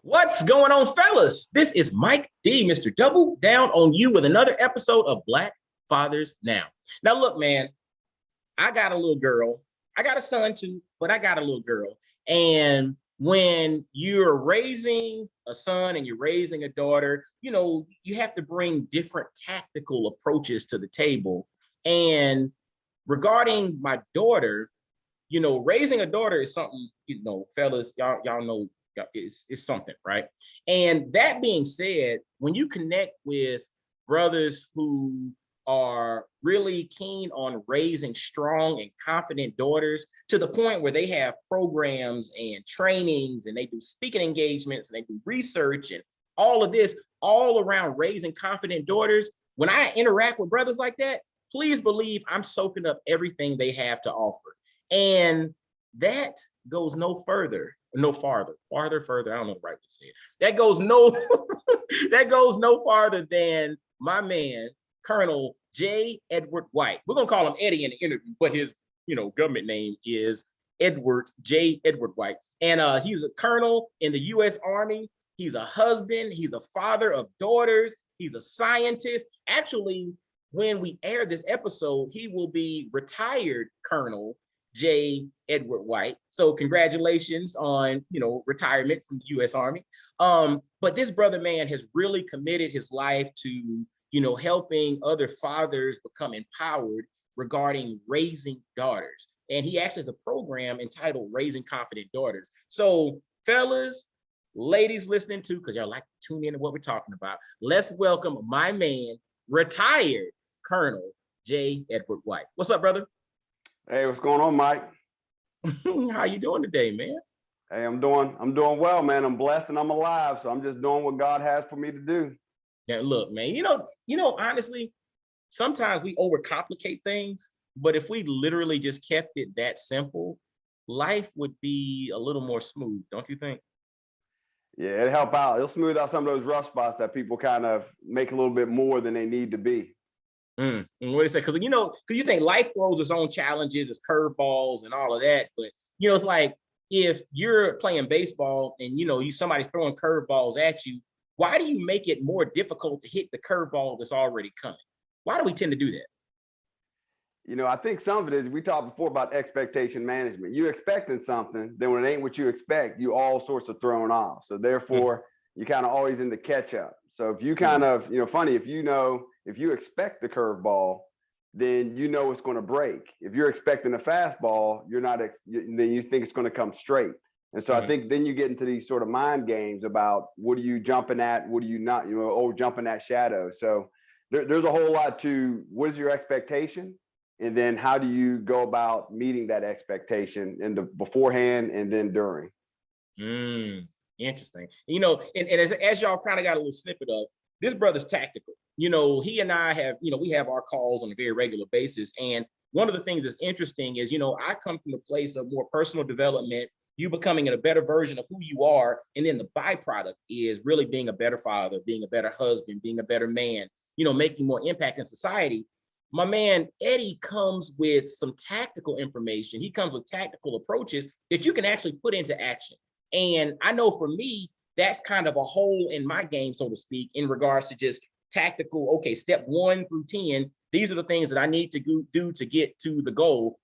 What's going on, fellas? This is Mike D, Mr. Double Down on You with another episode of Black Fathers Now. Now, look, man, I got a little girl. I got a son too, but I got a little girl. And when you're raising a son and you're raising a daughter, you have to bring different tactical approaches to the table. And regarding my daughter, raising a daughter is something, fellas, y'all know it's something, right? And that being said, when you connect with brothers who are really keen on raising strong and confident daughters to the point where they have programs and trainings and they do speaking engagements and they do research and all of this all around raising confident daughters, when I interact with brothers like that, please believe I'm soaking up everything they have to offer. And that goes no further, no farther, further. I don't know the right way to say it. That goes no, that goes no farther than my man, Colonel J. Edward White. We're gonna call him Eddie in the interview, but his, government name is Edward J. Edward White, and he's a colonel in the U.S. Army. He's a husband. He's a father of daughters. He's a scientist. Actually, when we air this episode, he will be retired Colonel J. Edward White. So congratulations on, retirement from the U.S. Army. But this brother, man, has really committed his life to, helping other fathers become empowered regarding raising daughters. And he actually has a program entitled Raising Confident Daughters. So fellas, ladies listening to, because y'all like to tune in to what we're talking about, let's welcome my man, retired Colonel J. Edward White. What's up, brother? Hey, what's going on, Mike? How you doing today, man? Hey, I'm doing well, man. I'm blessed and I'm alive, so I'm just doing what God has for me to do. Yeah, look, man, honestly, sometimes we overcomplicate things, but if we literally just kept it that simple, life would be a little more smooth, don't you think? Yeah, it'll help out. It'll smooth out some of those rough spots that people kind of make a little bit more than they need to be. What do you say? Because you think life throws its own challenges, its curveballs and all of that, but it's like if you're playing baseball and somebody's throwing curveballs at you, why do you make it more difficult to hit the curveball that's already coming? Why do we tend to do that? I think some of it is, we talked before about expectation management. You expecting something, then when it ain't what you expect, you all sorts of thrown off. So therefore, you kind of always in the catch up. So if you kind of, funny, if you expect the curveball, then it's going to break. If you're expecting a fastball, then you think it's going to come straight. And so I think then you get into these sort of mind games about what are you jumping at, what are you not, jumping at shadow. So there's a whole lot to what is your expectation, and then how do you go about meeting that expectation in the beforehand and then during. Interesting. And as y'all kind of got a little snippet of, this brother's tactical. He and I have, we have our calls on a very regular basis. And one of the things that's interesting is, I come from a place of more personal development, you becoming a better version of who you are. And then the byproduct is really being a better father, being a better husband, being a better man, making more impact in society. My man, Eddie, comes with some tactical information. He comes with tactical approaches that you can actually put into action. And I know for me, that's kind of a hole in my game, so to speak, in regards to just tactical, okay, step 1 through 10, these are the things that I need to do to get to the goal.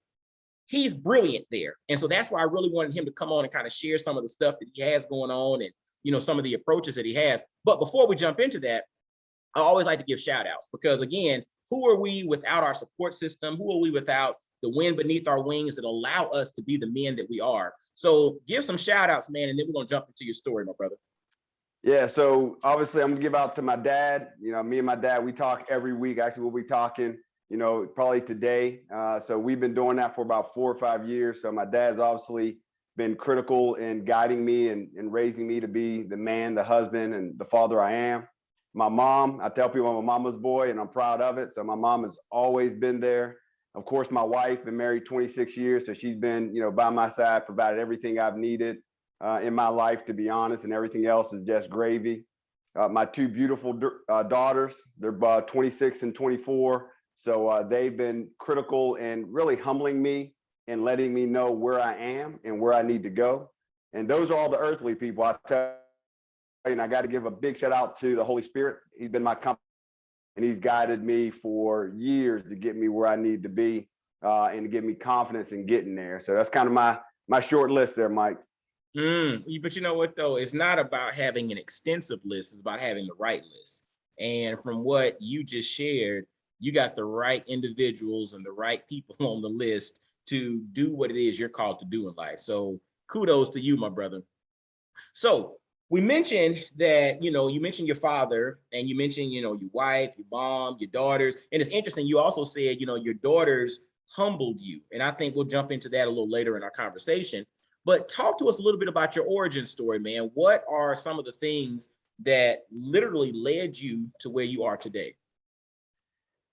He's brilliant there. And so that's why I really wanted him to come on and kind of share some of the stuff that he has going on and, some of the approaches that he has. But before we jump into that, I always like to give shout outs because, again, who are we without our support system? Who are we without the wind beneath our wings that allow us to be the men that we are? So give some shout outs, man, and then we're going to jump into your story, my brother. Yeah, so obviously I'm going to give out to my dad. Me and my dad, we talk every week. Actually, we'll be talking, probably today. So we've been doing that for about 4 or 5 years. So my dad's obviously been critical in guiding me and raising me to be the man, the husband, and the father I am. My mom, I tell people I'm a mama's boy and I'm proud of it. So my mom has always been there. Of course, my wife, been married 26 years. So she's been, by my side, provided everything I've needed in my life, to be honest, and everything else is just gravy. My 2 beautiful daughters, they're 26 and 24. So they've been critical and really humbling me and letting me know where I am and where I need to go. And those are all the earthly people. I tell and I got to give a big shout out to the Holy Spirit. He's been my company, and he's guided me for years to get me where I need to be, and to give me confidence in getting there. So that's kind of my short list there, Mike. But you know what, though? It's not about having an extensive list. It's about having the right list. And from what you just shared, you got the right individuals and the right people on the list to do what it is you're called to do in life. So kudos to you, my brother. So we mentioned that, you mentioned your father, and you mentioned, your wife, your mom, your daughters. And it's interesting. You also said, your daughters humbled you. And I think we'll jump into that a little later in our conversation. But talk to us a little bit about your origin story, man. What are some of the things that literally led you to where you are today?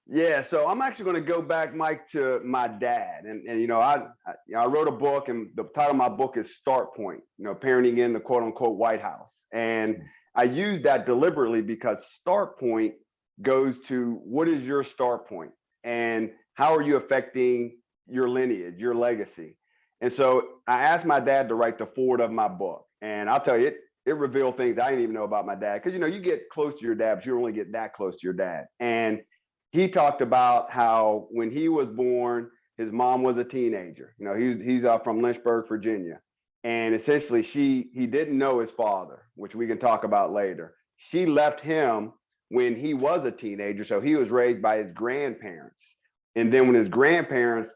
Yeah, so I'm actually going to go back, Mike, to my dad, and I wrote a book, and the title of my book is Start Point, parenting in the quote unquote White House, and I use that deliberately because Start Point goes to what is your start point, and how are you affecting your lineage, your legacy. And so I asked my dad to write the foreword of my book, and I'll tell you, it revealed things I didn't even know about my dad, because you get close to your dad, but you only get that close to your dad. And he talked about how when he was born, his mom was a teenager. He's from Lynchburg, Virginia, and essentially he didn't know his father, which we can talk about later. She left him when he was a teenager, so he was raised by his grandparents. And then when his grandparents,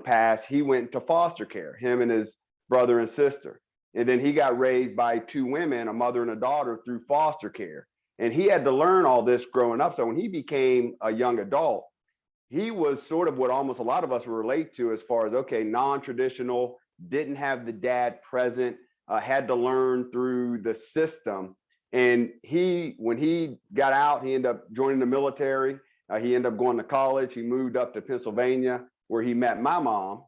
passed, he went to foster care, him and his brother and sister. And then he got raised by two women, a mother and a daughter, through foster care. And he had to learn all this growing up. So when he became a young adult, he was sort of what almost a lot of us relate to as far as, okay, non-traditional, didn't have the dad present, had to learn through the system. And when he got out, he ended up joining the military. He ended up going to college. He moved up to Pennsylvania, where he met my mom,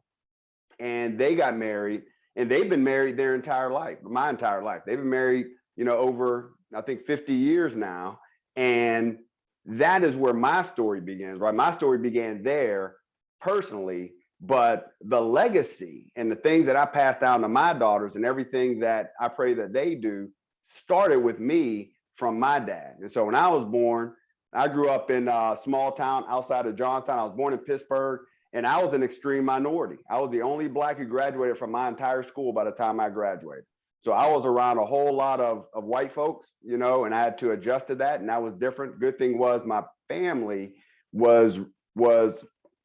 and they got married. And they've been married their entire life, my entire life. They've been married, over, I think, 50 years now. And that is where my story begins, right? My story began there personally, but the legacy and the things that I passed down to my daughters and everything that I pray that they do started with me from my dad. And so when I was born, I grew up in a small town outside of Johnstown. I was born in Pittsburgh, and I was an extreme minority. I was the only Black who graduated from my entire school by the time I graduated. So I was around a whole lot of white folks, and I had to adjust to that, and that was different. Good thing was my family was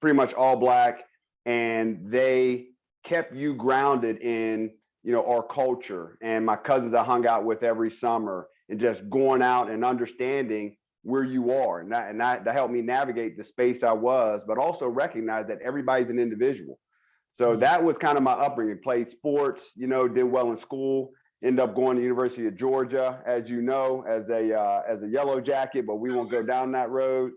pretty much all Black, and they kept you grounded in, our culture. And my cousins I hung out with every summer, and just going out and understanding where you are. And that helped me navigate the space I was, but also recognize that everybody's an individual. So that was kind of my upbringing. Played sports, did well in school, ended up going to the University of Georgia, as you know, as a Yellow Jacket, but we won't go down that road.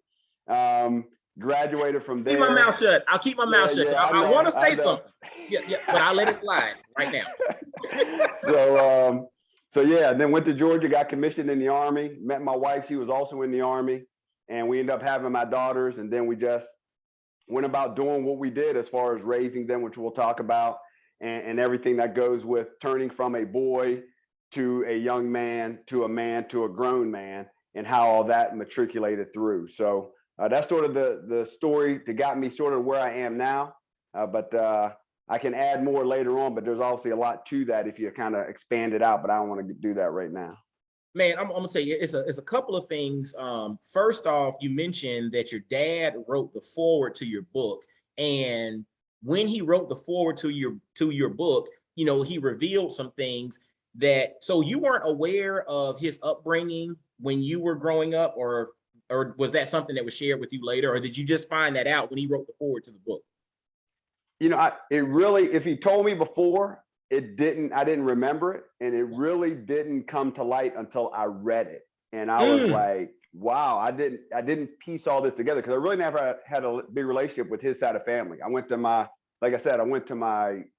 Graduated from there. Keep my mouth shut. I'll keep my mouth shut. Yeah, I want to say something. Yeah, but I'll let it slide right now. So yeah, then went to Georgia, got commissioned in the Army, met my wife. She was also in the Army, and we ended up having my daughters. And then we just went about doing what we did as far as raising them, which we'll talk about, and everything that goes with turning from a boy to a young man to a grown man, and how all that matriculated through. So that's sort of the story that got me sort of where I am now. But I can add more later on, but there's obviously a lot to that if you kind of expand it out, but I don't want to do that right now. Man, I'm gonna tell you, it's a couple of things. First off, you mentioned that your dad wrote the foreword to your book, and when he wrote the foreword to your book, he revealed some things so you weren't aware of his upbringing when you were growing up, or was that something that was shared with you later, or did you just find that out when he wrote the foreword to the book? If he told me before, I didn't remember it. And it really didn't come to light until I read it. And I was like, wow, I didn't piece all this together, because I really never had a big relationship with his side of family. I went to my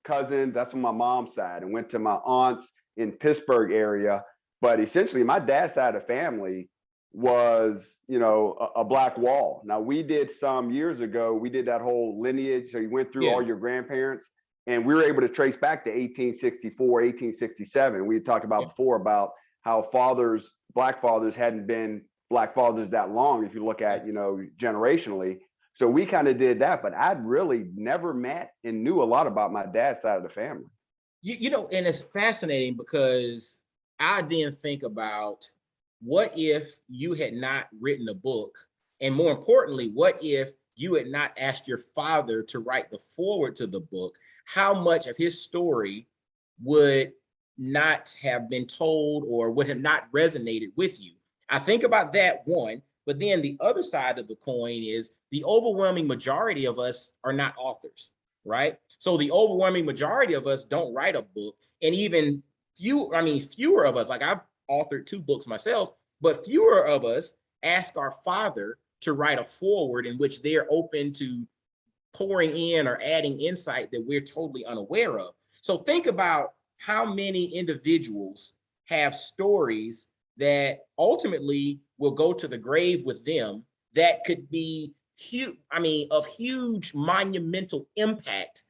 cousins, that's on my mom's side, and went to my aunts in Pittsburgh area. But essentially my dad's side of family was, a Black wall. Now, we did some years ago, we did that whole lineage. So you went through all your grandparents, and we were able to trace back to 1864, 1867. We had talked about before about how Black fathers hadn't been Black fathers that long, if you look at, generationally. So we kind of did that, but I'd really never met and knew a lot about my dad's side of the family. And it's fascinating because I then think about what if you had not written a book, and more importantly, what if you had not asked your father to write the foreword to the book? How much of his story would not have been told or would have not resonated with you? I think about that one, but then the other side of the coin is the overwhelming majority of us are not authors, right? So the overwhelming majority of us don't write a book, and even fewer of us, like I've authored 2 books myself, but fewer of us ask our father to write a foreword in which they're open to pouring in or adding insight that we're totally unaware of. So think about how many individuals have stories that ultimately will go to the grave with them that could be huge, of huge monumental impact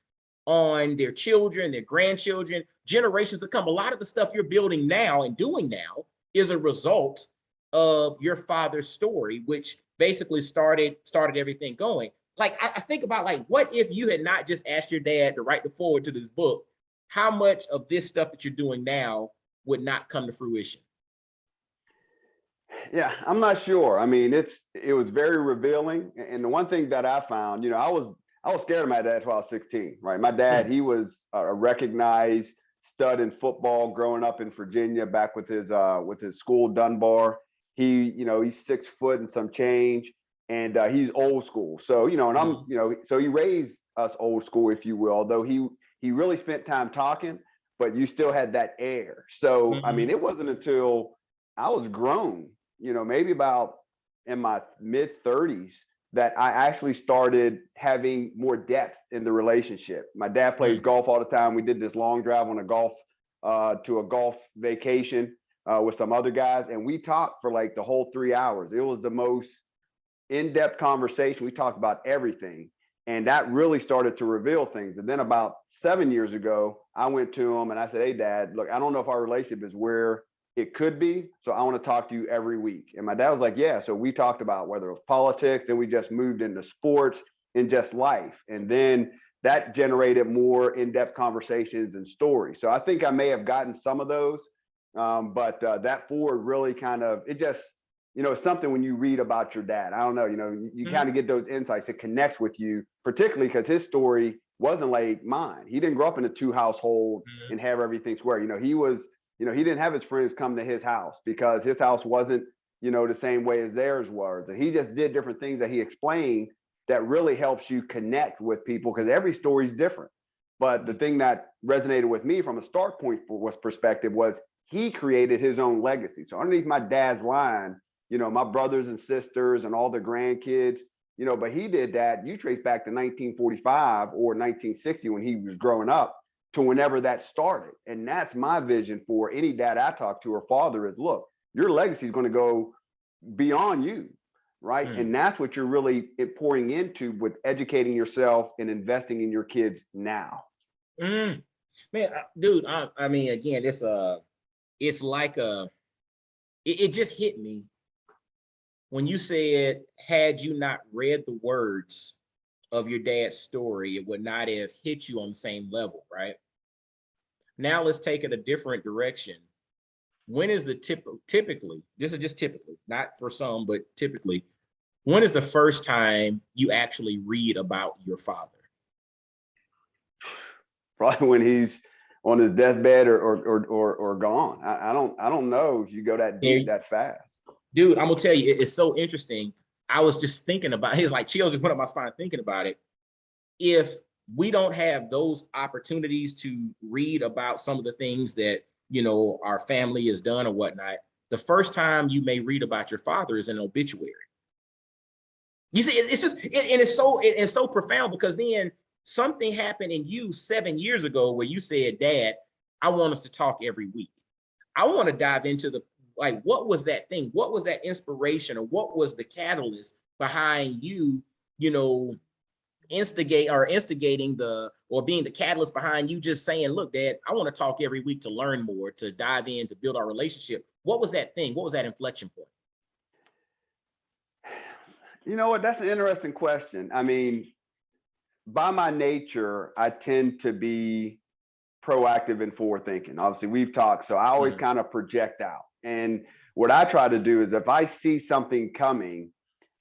on their children, their grandchildren, generations to come. A lot of the stuff you're building now and doing now is a result of your father's story, which basically started everything going. Like I think about, like, what if you had not just asked your dad to write the foreword to this book? How much of this stuff that you're doing now would not come to fruition? Yeah, I'm not sure. I mean, it was very revealing. And the one thing that I found, I was scared of my dad until I was 16, right? My dad, he was a recognized stud in football growing up in Virginia, back with his school, Dunbar. He's 6 foot and some change, and he's old school. So, and I'm, so he raised us old school, if you will, although he really spent time talking, but you still had that air. So, I mean, it wasn't until I was grown, maybe about in my mid 30s, that I actually started having more depth in the relationship. My dad plays golf all the time. We did this long drive on a golf vacation with some other guys, and we talked for like the whole 3 hours. It was the most in-depth conversation. We talked about everything, and that really started to reveal things. And then about 7 years ago, I went to him and I said, "Hey, Dad, look, I don't know if our relationship is where it could be, so I want to talk to you every week." And my dad was like, "Yeah." So we talked about whether it was politics, then we just moved into sports and just life. And then that generated more in-depth conversations and stories. So I think I may have gotten some of those, but that forward really kind of, it just, it's something when you read about your dad. I don't know, you kind of get those insights. It connects with you, particularly because his story wasn't like mine. He didn't grow up in a 2 household and have everything square. He didn't have his friends come to his house because his house wasn't, the same way as theirs was. And he just did different things that he explained that really helps you connect with people, because every story is different. But the thing that resonated with me from a start point perspective was he created his own legacy. So underneath my dad's line, my brothers and sisters and all the grandkids, but he did that. You trace back to 1945 or 1960 when he was growing up to whenever that started. And that's my vision for any dad I talk to or father is, look, your legacy is going to go beyond you, right? And that's what you're really pouring into with educating yourself and investing in your kids now. Man, dude, I mean, again, it's like it just hit me when you said, had you not read the words of your dad's story, it would not have hit you on the same level, right? Now let's take it a different direction. When is typically, this is just typically, not for some, but typically, when is the first time you actually read about your father? Probably when he's on his deathbed or gone. I don't know if you go that deep that fast. Dude, I'm gonna tell you, it's so interesting. I was just thinking about, it's like chills just went up my spine thinking about it. If we don't have those opportunities to read about some of the things that, our family has done or whatnot, the first time you may read about your father is an obituary. You see, it's just, it's so profound, because then something happened in you 7 years ago where you said, "Dad, I want us to talk every week. I want to dive into what was that thing? What was that inspiration, or what was the catalyst behind you, instigating or being the catalyst behind you just saying, 'Look, Dad, I want to talk every week to learn more, to dive in, to build our relationship.'" What was that thing? What was that inflection point? You know what? That's an interesting question. I mean, by my nature, I tend to be proactive and forward thinking. Obviously, we've talked, so I always kind of project out. And what I try to do is if I see something coming,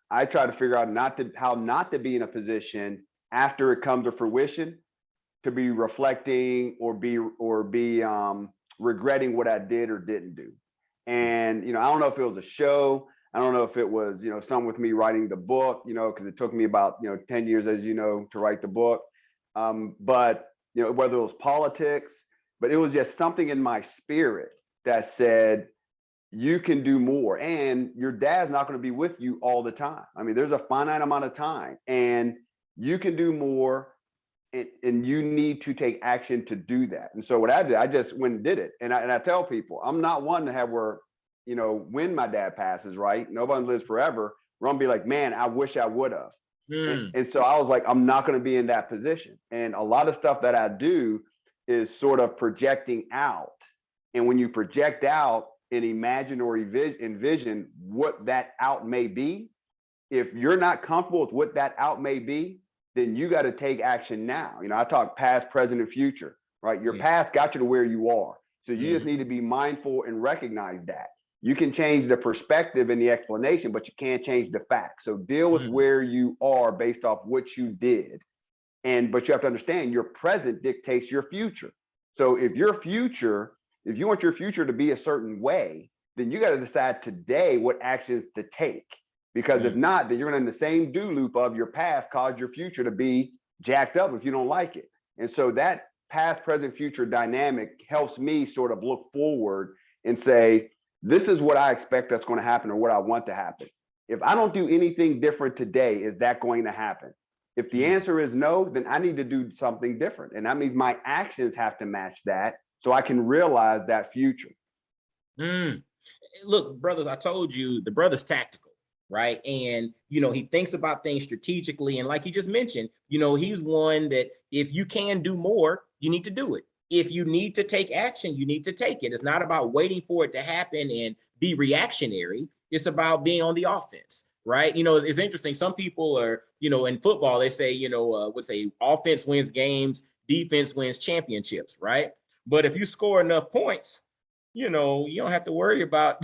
I try to figure out how not to be in a position after it comes to fruition to be reflecting or be regretting what I did or didn't do. And I don't know if it was a show. I don't know if it was something with me writing the book. Because it took me about 10 years, as you know, to write the book. But whether it was politics, but it was just something in my spirit that said, you can do more, and your dad's not going to be with you all the time. I mean, there's a finite amount of time, and you can do more, and you need to take action to do that. And so what I did, I just went and did it. And I tell people, I'm not one to have where, when my dad passes, right? Nobody lives forever. We're going to be like, man, I wish I would have. And so I was like, I'm not going to be in that position. And a lot of stuff that I do is sort of projecting out. And when you project out and imagine or envision what that out may be, if you're not comfortable with what that out may be, then you got to take action now. I talk past, present, and future, right? Your past got you to where you are. So you just need to be mindful and recognize that. You can change the perspective and the explanation, but you can't change the facts. So deal with where you are based off what you did. But you have to understand your present dictates your future. So if you want your future to be a certain way, then you got to decide today what actions to take. Because if not, then you're going to, in the same do loop of your past, cause your future to be jacked up if you don't like it. And so that past, present, future dynamic helps me sort of look forward and say, this is what I expect that's going to happen or what I want to happen. If I don't do anything different today, is that going to happen? If the answer is no, then I need to do something different. And that means my actions have to match that so I can realize that future. Look, brothers, I told you the brother's tactical, right? And, he thinks about things strategically. And like he just mentioned, he's one that if you can do more, you need to do it. If you need to take action, you need to take it. It's not about waiting for it to happen and be reactionary. It's about being on the offense, right? It's interesting. Some people are, in football, they say, offense wins games, defense wins championships, right? But if you score enough points, you don't have to worry about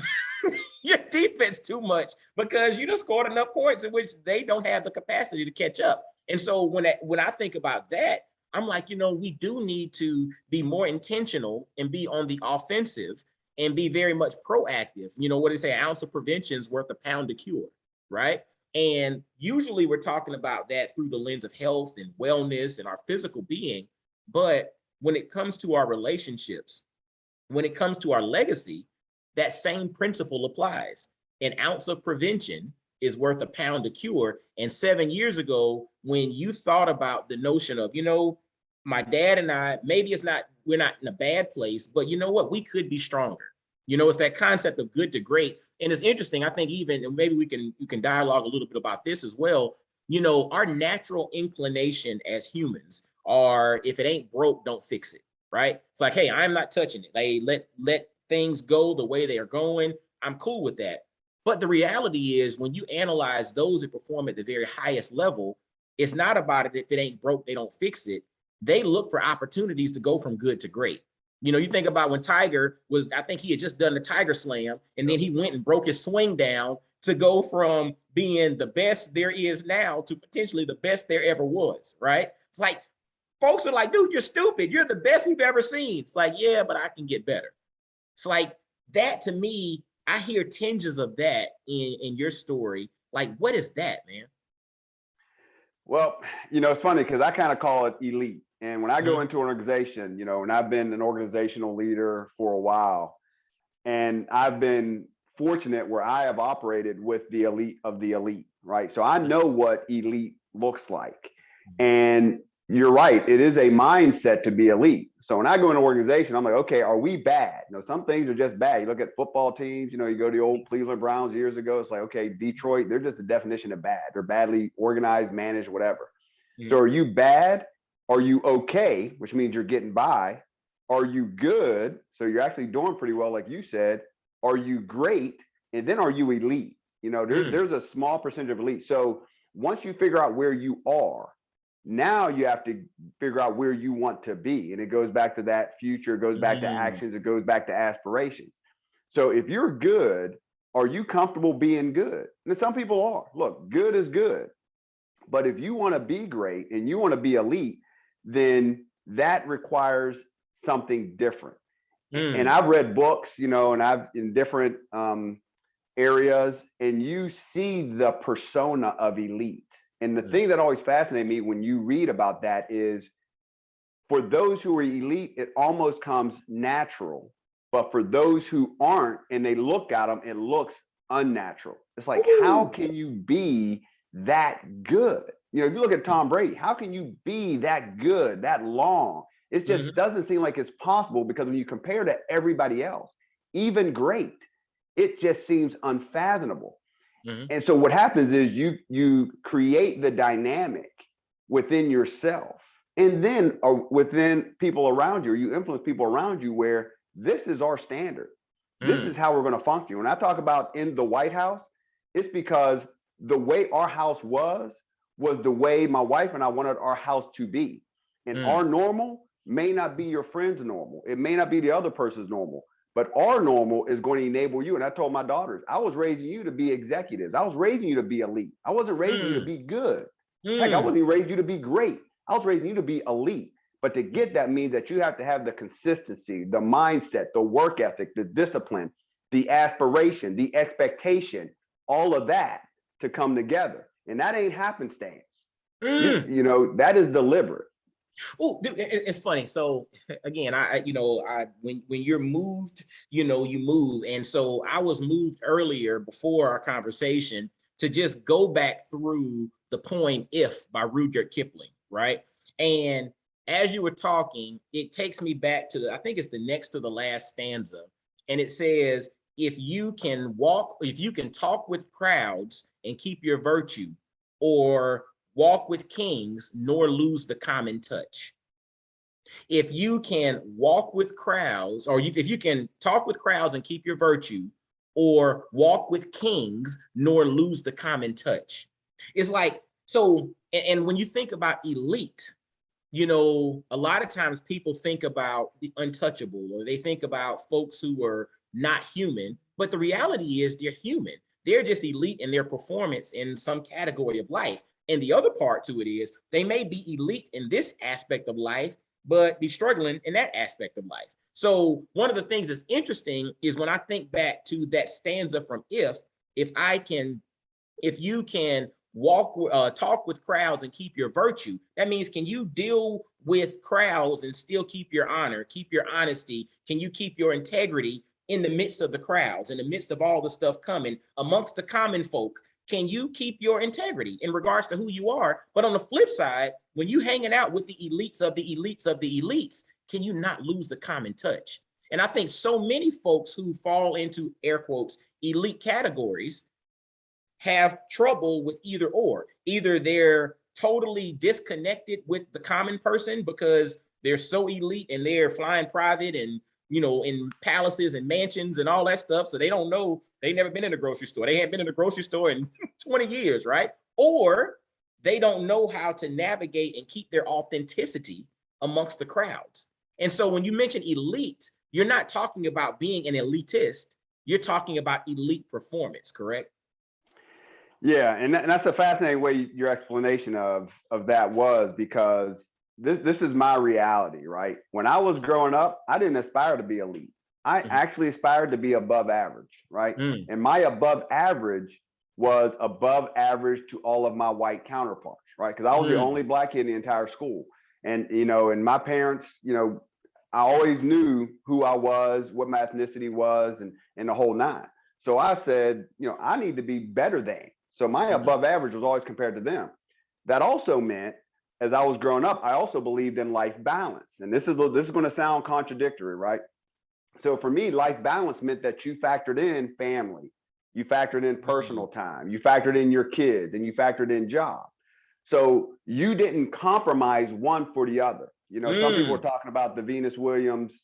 your defense too much because you just scored enough points in which they don't have the capacity to catch up. And so when I think about that, I'm like, we do need to be more intentional and be on the offensive and be very much proactive. What they say, an ounce of prevention is worth a pound of cure, right? And usually we're talking about that through the lens of health and wellness and our physical being. But when it comes to our relationships, when it comes to our legacy, that same principle applies. An ounce of prevention is worth a pound of cure. And 7 years ago, when you thought about the notion of, my dad and I, maybe we're not in a bad place, but you know what? We could be stronger. It's that concept of good to great. And it's interesting. I think even, and maybe we can dialogue a little bit about this as well. Our natural inclination as humans are, if it ain't broke, don't fix it. Right? It's like, hey, I'm not touching it. They let things go the way they are going. I'm cool with that. But the reality is when you analyze those that perform at the very highest level, it's not about it. If it ain't broke, they don't fix it. They look for opportunities to go from good to great. You think about when Tiger I think he had just done the Tiger Slam, and then he went and broke his swing down to go from being the best there is now to potentially the best there ever was, right? It's like, folks are like, dude, you're stupid. You're the best we've ever seen. It's like, yeah, but I can get better. It's like that to me, I hear tinges of that in your story. Like, what is that, man? Well, it's funny because I kind of call it elite. And when I go into an organization, and I've been an organizational leader for a while, and I've been fortunate where I have operated with the elite of the elite, right? So I know what elite looks like. And you're right, it is a mindset to be elite. So when I go in an organization, I'm like, okay, are we bad? Some things are just bad. You look at football teams, you go to the old Cleveland Browns years ago, it's like, okay, Detroit, they're just a definition of bad. They're badly organized, managed, whatever. So are you bad? Are you okay? Which means you're getting by. Are you good? So you're actually doing pretty well, like you said. are you great, and then are you elite? You know, there's a small percentage of elite. So once you figure out where you are, now you have to figure out where you want to be. And it goes back to that future, it goes back to actions, it goes back to aspirations. So if you're good, are you comfortable being good? And some people are. Look, good is good. But if you want to be great and you want to be elite, then that requires something different. And I've read books, you know, and I've in different areas, and you see the persona of elite. And the thing that always fascinated me when you read about that is, for those who are elite, it almost comes natural. But for those who aren't, and they look at them, it looks unnatural. It's like, how can you be that good? You know, if you look at Tom Brady, how can you be that good, that long? It just doesn't seem like it's possible, because when you compare to everybody else, even great, it just seems unfathomable. And so what happens is you create the dynamic within yourself, and then within people around you, or you influence people around you, where this is our standard. This is how we're going to function. When I talk about in the White House, it's because the way our house was the way my wife and I wanted our house to be. And our normal may not be your friend's normal. It may not be the other person's normal. But our normal is going to enable you. And I told my daughters, I was raising you to be executives. I was raising you to be elite. I wasn't raising you to be good. Heck, I wasn't even raising you to be great. I was raising you to be elite. But to get that means that you have to have the consistency, the mindset, the work ethic, the discipline, the aspiration, the expectation, all of that to come together. And that ain't happenstance. You know, that is deliberate. Oh, it's funny. So again, when you're moved, you know, you move. And so I was moved earlier before our conversation to just go back through the poem "If" by Rudyard Kipling, right? And as you were talking, it takes me back to I think it's the next to the last stanza. And it says, if you can talk with crowds and keep your virtue, or walk with kings nor lose the common touch. If you can walk with crowds, or if you can talk with crowds and keep your virtue, or walk with kings nor lose the common touch. It's like, so, and when you think about elite, you know, a lot of times people think about the untouchable, or they think about folks who are not human, but the reality is they're human. They're just elite in their performance in some category of life. And the other part to it is they may be elite in this aspect of life, but be struggling in that aspect of life. So one of the things that's interesting is when I think back to that stanza from if you can talk with crowds and keep your virtue, that means, can you deal with crowds and still keep your honor, keep your honesty? Can you keep your integrity in the midst of the crowds, in the midst of all the stuff coming amongst the common folk? Can you keep your integrity in regards to who you are? But on the flip side, when you hanging out with the elites of the elites of the elites, can you not lose the common touch? And I think so many folks who fall into air quotes elite categories have trouble with either or. Either they're totally disconnected with the common person because they're so elite and they're flying private and, you know, in palaces and mansions and all that stuff. So they don't know, they never been in a grocery store. They haven't been in a grocery store in 20 years, right? Or they don't know how to navigate and keep their authenticity amongst the crowds. And so when you mention elite, you're not talking about being an elitist. You're talking about elite performance, correct? Yeah, and that's a fascinating way your explanation of that was, because this is my reality, right? When I was growing up, I didn't aspire to be elite. I actually aspired to be above average, right? And my above average was above average to all of my white counterparts, right? Because I was the only Black kid in the entire school. And, you know, and my parents, you know, I always knew who I was, what my ethnicity was, and the whole nine. So I said, you know, I need to be better than. So my above average was always compared to them. That also meant, as I was growing up, I also believed in life balance. And this is going to sound contradictory, right? So for me, life balance meant that you factored in family, you factored in personal time, you factored in your kids, and you factored in job. So you didn't compromise one for the other. You know, some people are talking about the Venus Williams,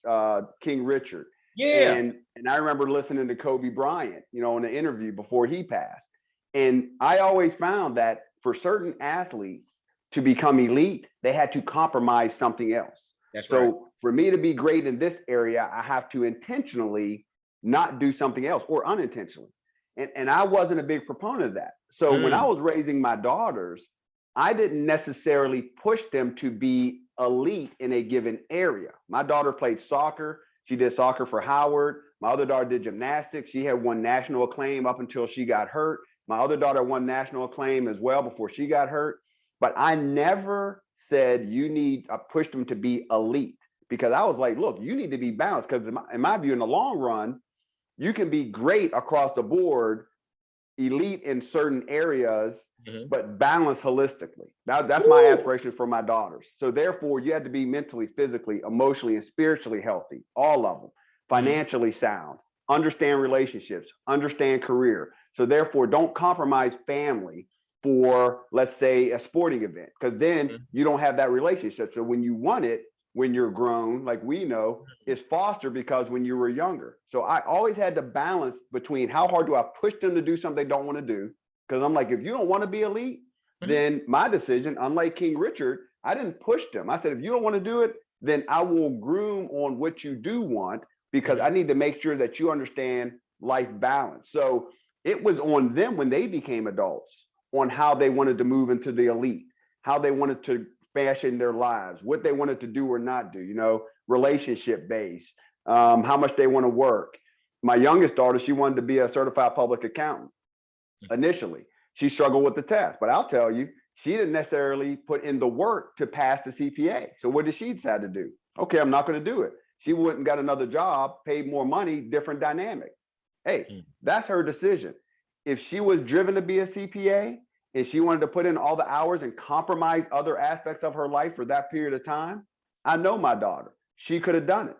King Richard. Yeah. And I remember listening to Kobe Bryant, you know, in the interview before he passed. And I always found that for certain athletes to become elite, they had to compromise something else. That's right. So for me to be great in this area, I have to intentionally not do something else, or unintentionally. And I wasn't a big proponent of that. So when I was raising my daughters, I didn't necessarily push them to be elite in a given area. My daughter played soccer. She did soccer for Howard. My other daughter did gymnastics. She had won national acclaim up until she got hurt. My other daughter won national acclaim as well before she got hurt. But I never said I pushed them to be elite, because I was like, look, you need to be balanced, because in my view, in the long run, you can be great across the board, elite in certain areas, but balanced holistically. That's my aspiration for my daughters. So therefore, you had to be mentally, physically, emotionally, and spiritually healthy, all of them, financially sound, understand relationships, understand career. So therefore, don't compromise family for, let's say, a sporting event, because then you don't have that relationship. So when you want it, when you're grown, like we know, is fostered because when you were younger. So I always had to balance between how hard do I push them to do something they don't want to do? Because I'm like, if you don't want to be elite, then my decision, unlike King Richard, I didn't push them. I said, if you don't want to do it, then I will groom on what you do want, because I need to make sure that you understand life balance. So it was on them when they became adults on how they wanted to move into the elite, how they wanted to fashion their lives, what they wanted to do or not do, you know, relationship based, how much they want to work. My youngest daughter, she wanted to be a certified public accountant. Initially, she struggled with the test, but I'll tell you, she didn't necessarily put in the work to pass the CPA. So what did she decide to do? Okay, I'm not going to do it. She went and got another job, paid more money, different dynamic. Hey, that's her decision. If she was driven to be a CPA, and she wanted to put in all the hours and compromise other aspects of her life for that period of time, I know my daughter, she could have done it.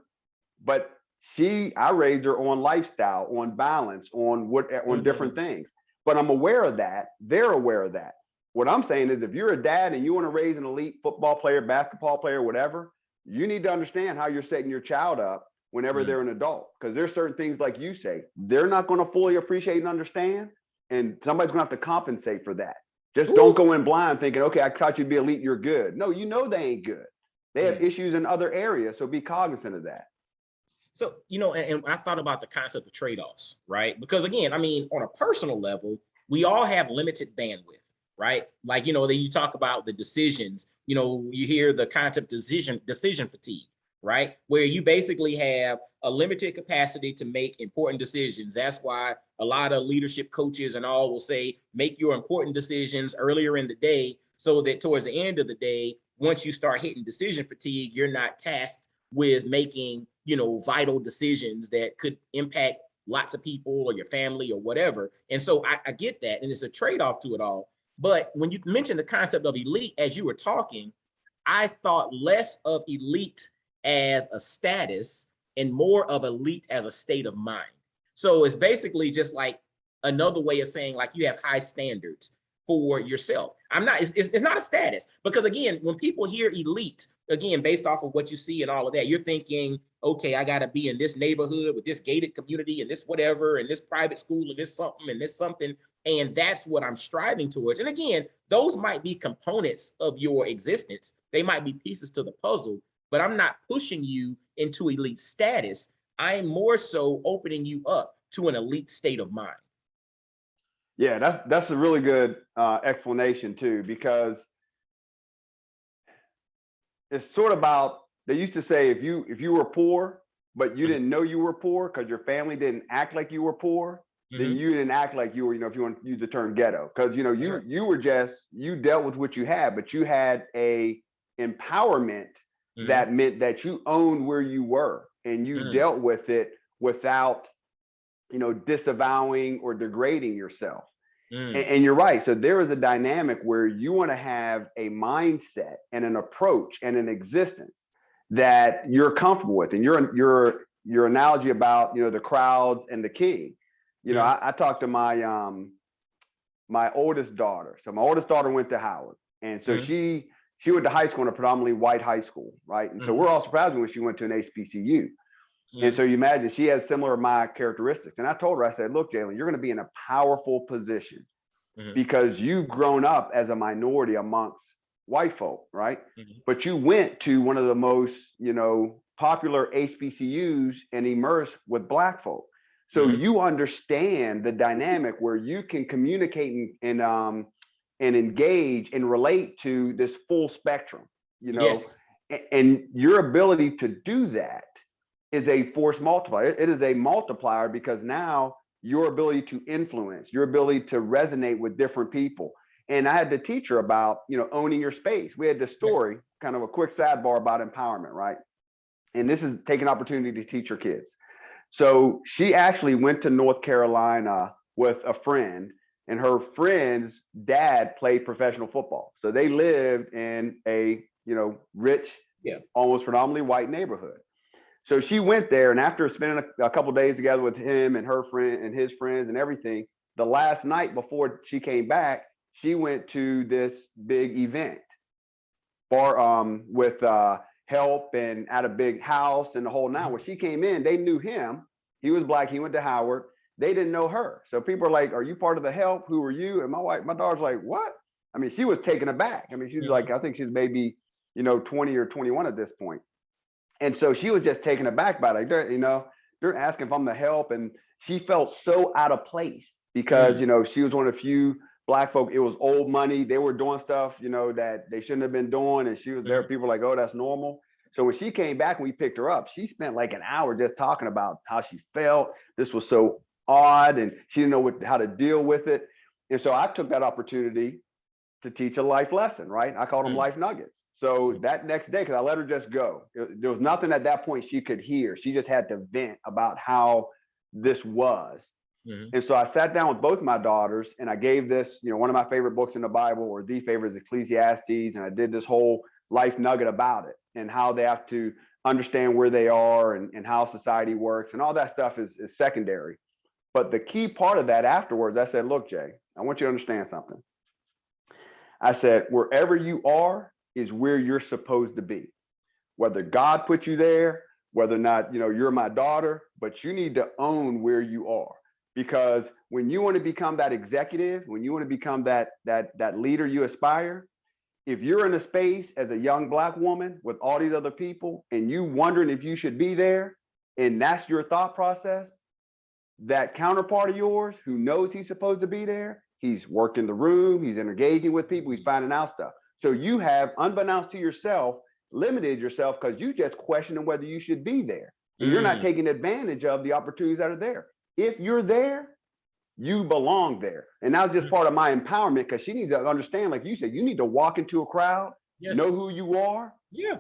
But I raised her on lifestyle, on balance, on different things. But I'm aware of that. They're aware of that. What I'm saying is, if you're a dad and you want to raise an elite football player, basketball player, whatever, you need to understand how you're setting your child up whenever they're an adult. Because there's certain things, like you say, they're not going to fully appreciate and understand. And somebody's going to have to compensate for that. Just don't go in blind thinking, okay, I taught you to be elite, you're good. No, you know they ain't good. They have issues in other areas, so be cognizant of that. So, you know, and I thought about the concept of trade-offs, right? Because again, I mean, on a personal level, we all have limited bandwidth, right? Like, you know, you talk about the decisions, you know, you hear the concept decision fatigue, right? Where you basically have a limited capacity to make important decisions. That's why a lot of leadership coaches and all will say, make your important decisions earlier in the day, so that towards the end of the day, once you start hitting decision fatigue, you're not tasked with making, you know, vital decisions that could impact lots of people or your family or whatever. And so I get that. And it's a trade-off to it all. But when you mentioned the concept of elite, as you were talking, I thought less of elite as a status and more of elite as a state of mind. So it's basically just like another way of saying, like, you have high standards for yourself. It's not a status, because again, when people hear elite, again, based off of what you see and all of that, you're thinking, okay, I got to be in this neighborhood with this gated community and this whatever, and this private school and this something and this something. And that's what I'm striving towards. And again, those might be components of your existence. They might be pieces to the puzzle, but I'm not pushing you into elite status. I'm more so opening you up to an elite state of mind. Yeah, that's a really good explanation too, because it's sort of about, they used to say, if you were poor, but you didn't know you were poor because your family didn't act like you were poor, then you didn't act like you were, you know, if you want to use the term ghetto, because, you know, you dealt with what you had, but you had a empowerment that meant that you owned where you were, and you dealt with it without, you know, disavowing or degrading yourself. And you're right. So there is a dynamic where you want to have a mindset and an approach and an existence that you're comfortable with. And your analogy about, you know, the crowds and the king, you know, I talked to my oldest daughter. So my oldest daughter went to Howard, and so she went to high school in a predominantly white high school, right? And so we're all surprised when she went to an HBCU. And so you imagine she has similar my characteristics. And I told her, I said, look, Jalen, you're going to be in a powerful position because you've grown up as a minority amongst white folk, right? But you went to one of the most, popular HBCUs and immersed with Black folk. So you understand the dynamic where you can communicate and engage and relate to this full spectrum, Yes. and your ability to do that is a force multiplier. It is a multiplier because now your ability to influence, your ability to resonate with different people. And I had to teach her about, owning your space. We had this story, kind of a quick sidebar about empowerment, right? And this is taking opportunity to teach her kids. So she actually went to North Carolina with a friend, and her friend's dad played professional football. So they lived in a, rich, almost predominantly white neighborhood. So she went there, and after spending a couple of days together with him and her friend and his friends and everything, the last night before she came back, she went to this big event with help and at a big house and the whole nine. When she came in, they knew him. He was Black. He went to Howard. They didn't know her. So people are like, "Are you part of the help? Who are you?" And my daughter's like, "What?" I mean, she was taken aback. I mean, she's like, I think she's maybe 20 or 21 at this point. And so she was just taken aback by it. Like, they're asking if I'm the help. And she felt so out of place because, she was one of the few Black folk. It was old money. They were doing stuff, that they shouldn't have been doing. And she was there. People were like, oh, that's normal. So when she came back and we picked her up, she spent like an hour just talking about how she felt. This was so odd and she didn't know how to deal with it. And so I took that opportunity to teach a life lesson, right? I called them life nuggets. So that next day, because I let her just go, there was nothing at that point she could hear. She just had to vent about how this was. And so I sat down with both my daughters and I gave this, one of my favorite books in the Bible, or the favorite is Ecclesiastes. And I did this whole life nugget about it and how they have to understand where they are and how society works. And all that stuff is secondary. But the key part of that afterwards, I said, look, Jay, I want you to understand something. I said, wherever you are is where you're supposed to be. Whether God put you there, whether or not, you're my daughter, but you need to own where you are. Because when you want to become that executive, when you want to become that leader you aspire, if you're in a space as a young Black woman with all these other people and you wondering if you should be there, and that's your thought process, that counterpart of yours who knows he's supposed to be there, he's working the room, he's engaging with people, he's finding out stuff. So you have, unbeknownst to yourself, limited yourself because you just questioning whether you should be there. And you're not taking advantage of the opportunities that are there. If you're there, you belong there. And that was just part of my empowerment because she needs to understand, like you said, you need to walk into a crowd, know who you are. Yeah.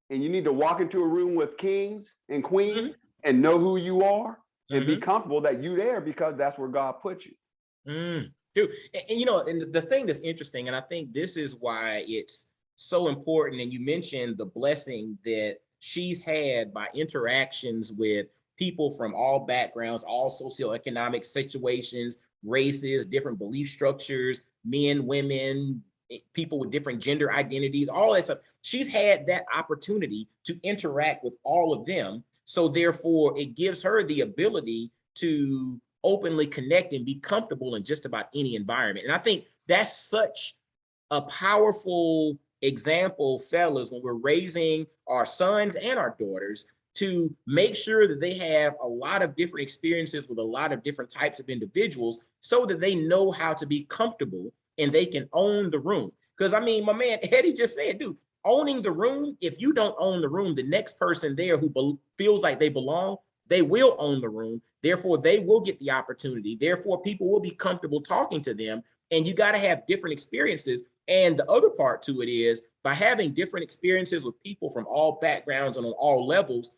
And you need to walk into a room with kings and queens and know who you are and be comfortable that you're there because that's where God put you. Dude, and the thing that's interesting, and I think this is why it's so important, and you mentioned the blessing that she's had by interactions with people from all backgrounds, all socioeconomic situations, races, different belief structures, men, women, people with different gender identities, all that stuff. She's had that opportunity to interact with all of them. So therefore, it gives her the ability to openly connect and be comfortable in just about any environment. And I think that's such a powerful example, fellas, when we're raising our sons and our daughters, to make sure that they have a lot of different experiences with a lot of different types of individuals so that they know how to be comfortable and they can own the room. Because I mean, my man Eddie just said, dude, owning the room, if you don't own the room, the next person there who feels like they belong, they will own the room. Therefore, they will get the opportunity. Therefore, people will be comfortable talking to them. And you got to have different experiences. And the other part to it is by having different experiences with people from all backgrounds and on all levels,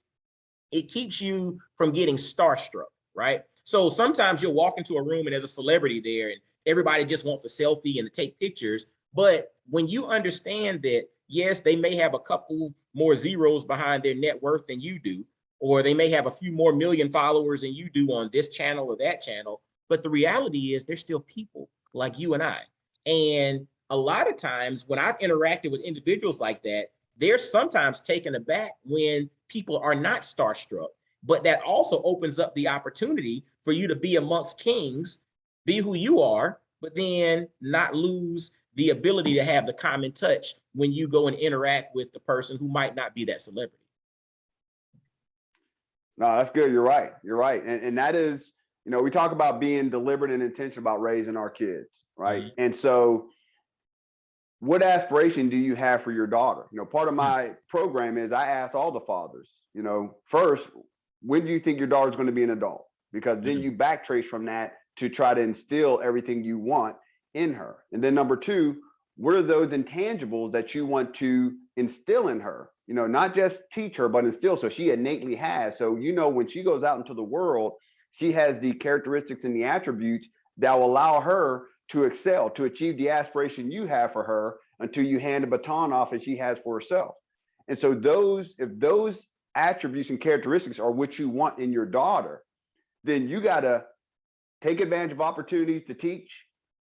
it keeps you from getting starstruck, right? So sometimes you'll walk into a room and there's a celebrity there and everybody just wants a selfie and to take pictures. But when you understand that, yes, they may have a couple more zeros behind their net worth than you do, or they may have a few more million followers than you do on this channel or that channel. But the reality is they're still people like you and I. And a lot of times when I've interacted with individuals like that, they're sometimes taken aback when people are not starstruck. but that also opens up the opportunity for you to be amongst kings, be who you are, but then not lose the ability to have the common touch when you go and interact with the person who might not be that celebrity. No, that's good. You're right. You're right. And that is, you know, we talk about being deliberate and intentional about raising our kids, right? Mm-hmm. And so what aspiration do you have for your daughter? You know, part of my program is I ask all the fathers, you know, first, when do you think your daughter's going to be an adult? Because then you backtrace from that to try to instill everything you want in her. And then number two, what are those intangibles that you want to instill in her? You know, not just teach her, but instill, so she innately has. So, you know, when she goes out into the world, she has the characteristics and the attributes that will allow her to excel, to achieve the aspiration you have for her until you hand the baton off and she has for herself. And so if those attributes and characteristics are what you want in your daughter, then you got to take advantage of opportunities to teach.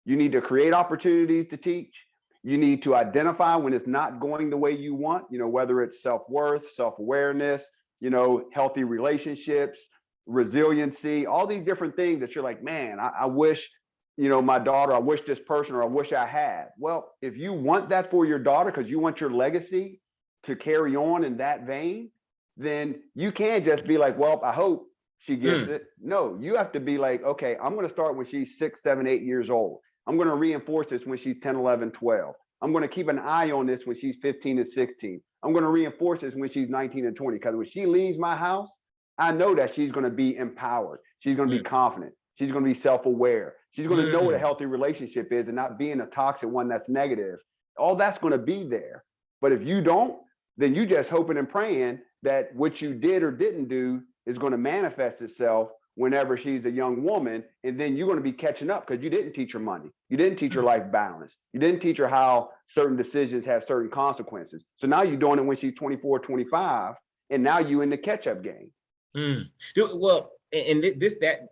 You need to create opportunities to teach. You need to identify when it's not going the way you want, you know, whether it's self-worth, self-awareness, you know, healthy relationships, resiliency, all these different things that you're like, man, I wish, you know, my daughter, I wish this person, or I wish I had. Well, if you want that for your daughter because you want your legacy to carry on in that vein, then you can't just be like, well, I hope she gets it. No, you have to be like, okay, I'm going to start when she's 6, 7, 8 years old. I'm going to reinforce this when she's 10, 11, 12. I'm going to keep an eye on this when she's 15 and 16. I'm going to reinforce this when she's 19 and 20. Because when she leaves my house, I know that she's going to be empowered. She's going to be confident. She's going to be self-aware. She's going to know what a healthy relationship is and not being a toxic one that's negative. All that's going to be there. But if you don't, then you just hoping and praying that what you did or didn't do is going to manifest itself whenever she's a young woman. And then you're going to be catching up because you didn't teach her money. You didn't teach her life balance. You didn't teach her how certain decisions have certain consequences. So now you're doing it when she's 24, 25, and now you in the catch-up game. Well, and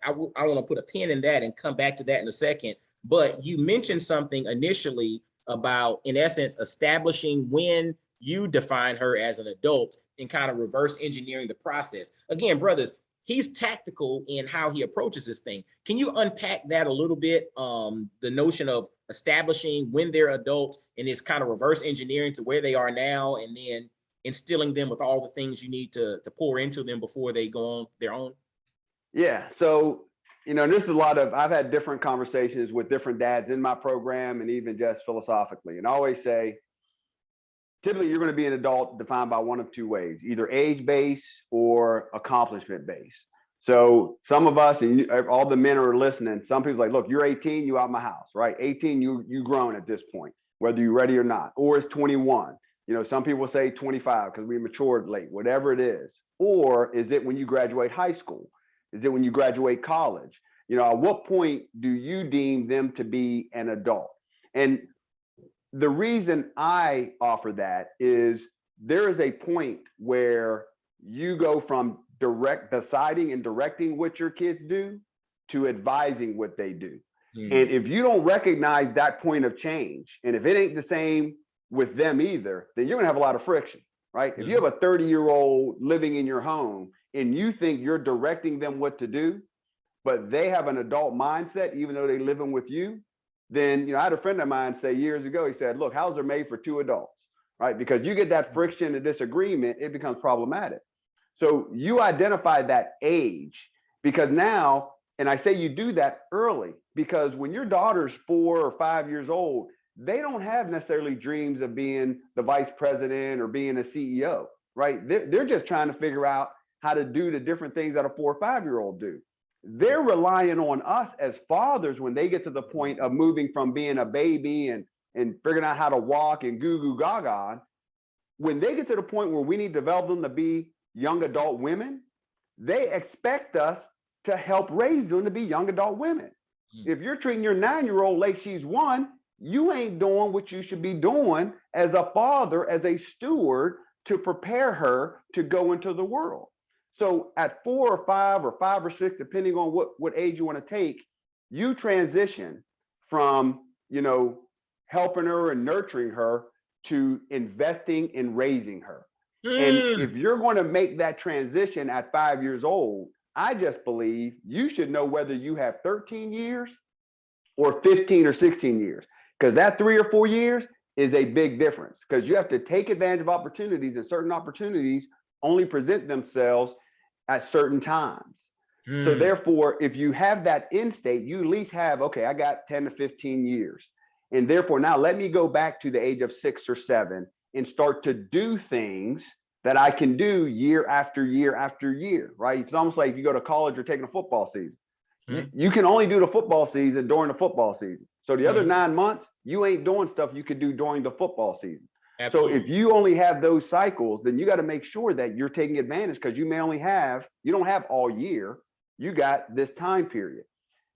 I want to put a pin in that and come back to that in a second. But you mentioned something initially about, in essence, establishing when you define her as an adult and kind of reverse engineering the process. Again, brothers, he's tactical in how he approaches this thing. Can you unpack that a little bit? The notion of establishing when they're adults and it's kind of reverse engineering to where they are now, and then instilling them with all the things you need to pour into them before they go on their own? Yeah. So, you know, there's I've had different conversations with different dads in my program and even just philosophically. And I always say, typically you're going to be an adult defined by one of two ways, either age-based or accomplishment-based. So some of us, and all the men are listening, some people are like, look, you're 18, you out my house, right? 18, you grown at this point, whether you're ready or not, or it's 21. You know, some people say 25 because we matured late, whatever it is. Or is it when you graduate high school? Is it when you graduate college? You know, at what point do you deem them to be an adult? And the reason I offer that is there is a point where you go from deciding and directing what your kids do to advising what they do. And if you don't recognize that point of change, and if it ain't the same with them either, then you're gonna have a lot of friction, right? If you have a 30-year-old living in your home and you think you're directing them what to do, but they have an adult mindset, even though they're living with you, then, you know, I had a friend of mine say years ago, he said, look, houses are made for two adults, right? Because you get that friction and disagreement, it becomes problematic. So you identify that age, because now, and I say you do that early, because when your daughter's 4 or 5 years old, they don't have necessarily dreams of being the vice president or being a CEO, right? They're just trying to figure out how to do the different things that a 4 or 5-year-old do. They're relying on us as fathers when they get to the point of moving from being a baby and figuring out how to walk and goo goo gaga. When they get to the point where we need to develop them to be young adult women, they expect us to help raise them to be young adult women. If you're treating your 9-year-old like she's 1, you ain't doing what you should be doing as a father, as a steward, to prepare her to go into the world. So at 4 or 5 or 5 or 6, depending on what age you want to take, you transition from, you know, helping her and nurturing her to investing in raising her. And Mm. if you're going to make that transition at 5 years old, I just believe you should know whether you have 13 years or 15 or 16 years, because that 3 or 4 years is a big difference, because you have to take advantage of opportunities, and certain opportunities only present themselves at certain times. So Mm. therefore, if you have that end state, you at least have, okay, I got 10 to 15 years. And therefore, now let me go back to the age of 6 or 7 and start to do things that I can do year after year after year, right? It's almost like if you go to college or taking a football season. Mm. You can only do the football season during the football season. So the other Mm. 9 months, you ain't doing stuff you could do during the football season. So if Absolutely. you only have those cycles, then you got to make sure that you're taking advantage, because you don't have all year. You got this time period.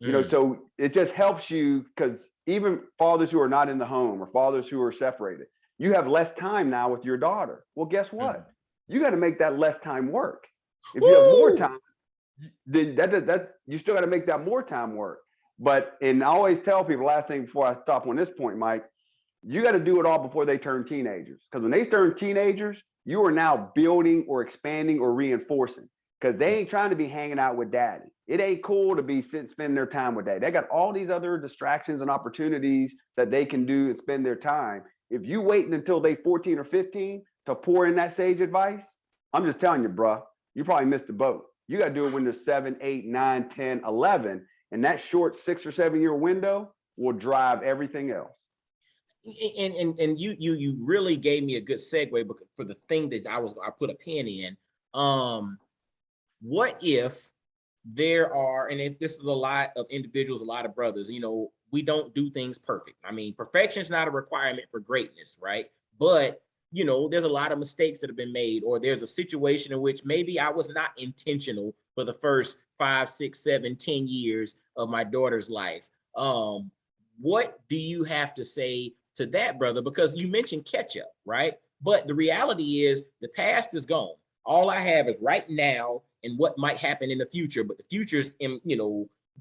Mm. So it just helps you, because even fathers who are not in the home or fathers who are separated, you have less time now with your daughter. Well, guess Mm. what? You got to make that less time work. If you have more Woo! time, then that you still got to make that more time work. But and I always tell people, last thing before I stop on this point, Mike, you got to do it all before they turn teenagers. Because when they turn teenagers, you are now building or expanding or reinforcing. Because they ain't trying to be hanging out with daddy. It ain't cool to be spending their time with daddy. They got all these other distractions and opportunities that they can do and spend their time. If you waiting until they 14 or 15 to pour in that sage advice, I'm just telling you, bro, you probably missed the boat. You got to do it when they're 7, 8, 9, 10, 11. And that short 6 or 7 year window will drive everything else. And you really gave me a good segue for the thing that I put a pin in. What if there are, and if this is a lot of individuals, a lot of brothers, we don't do things perfect. I mean, perfection is not a requirement for greatness, right? But there's a lot of mistakes that have been made, or there's a situation in which maybe I was not intentional for the first 5, 6, 7, 10 years of my daughter's life. What do you have to say to that, brother? Because you mentioned catch up, right? But the reality is the past is gone. All I have is right now and what might happen in the future, but the future is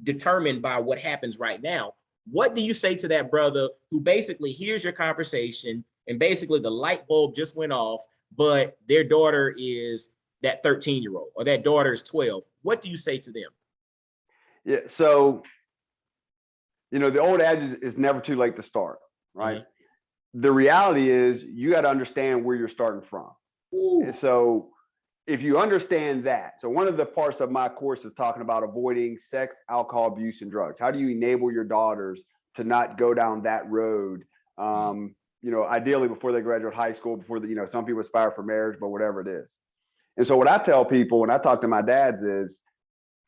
determined by what happens right now. What do you say to that brother who basically hears your conversation and basically the light bulb just went off, but their daughter is that 13-year-old or that daughter is 12? What do you say to them? Yeah. So, the old adage is never too late to start, right? Mm-hmm. The reality is you got to understand where you're starting from. Ooh. And so if you understand that, so one of the parts of my course is talking about avoiding sex, alcohol, abuse, and drugs. How do you enable your daughters to not go down that road? Ideally before they graduate high school, before some people aspire for marriage, but whatever it is. And so what I tell people when I talk to my dads is,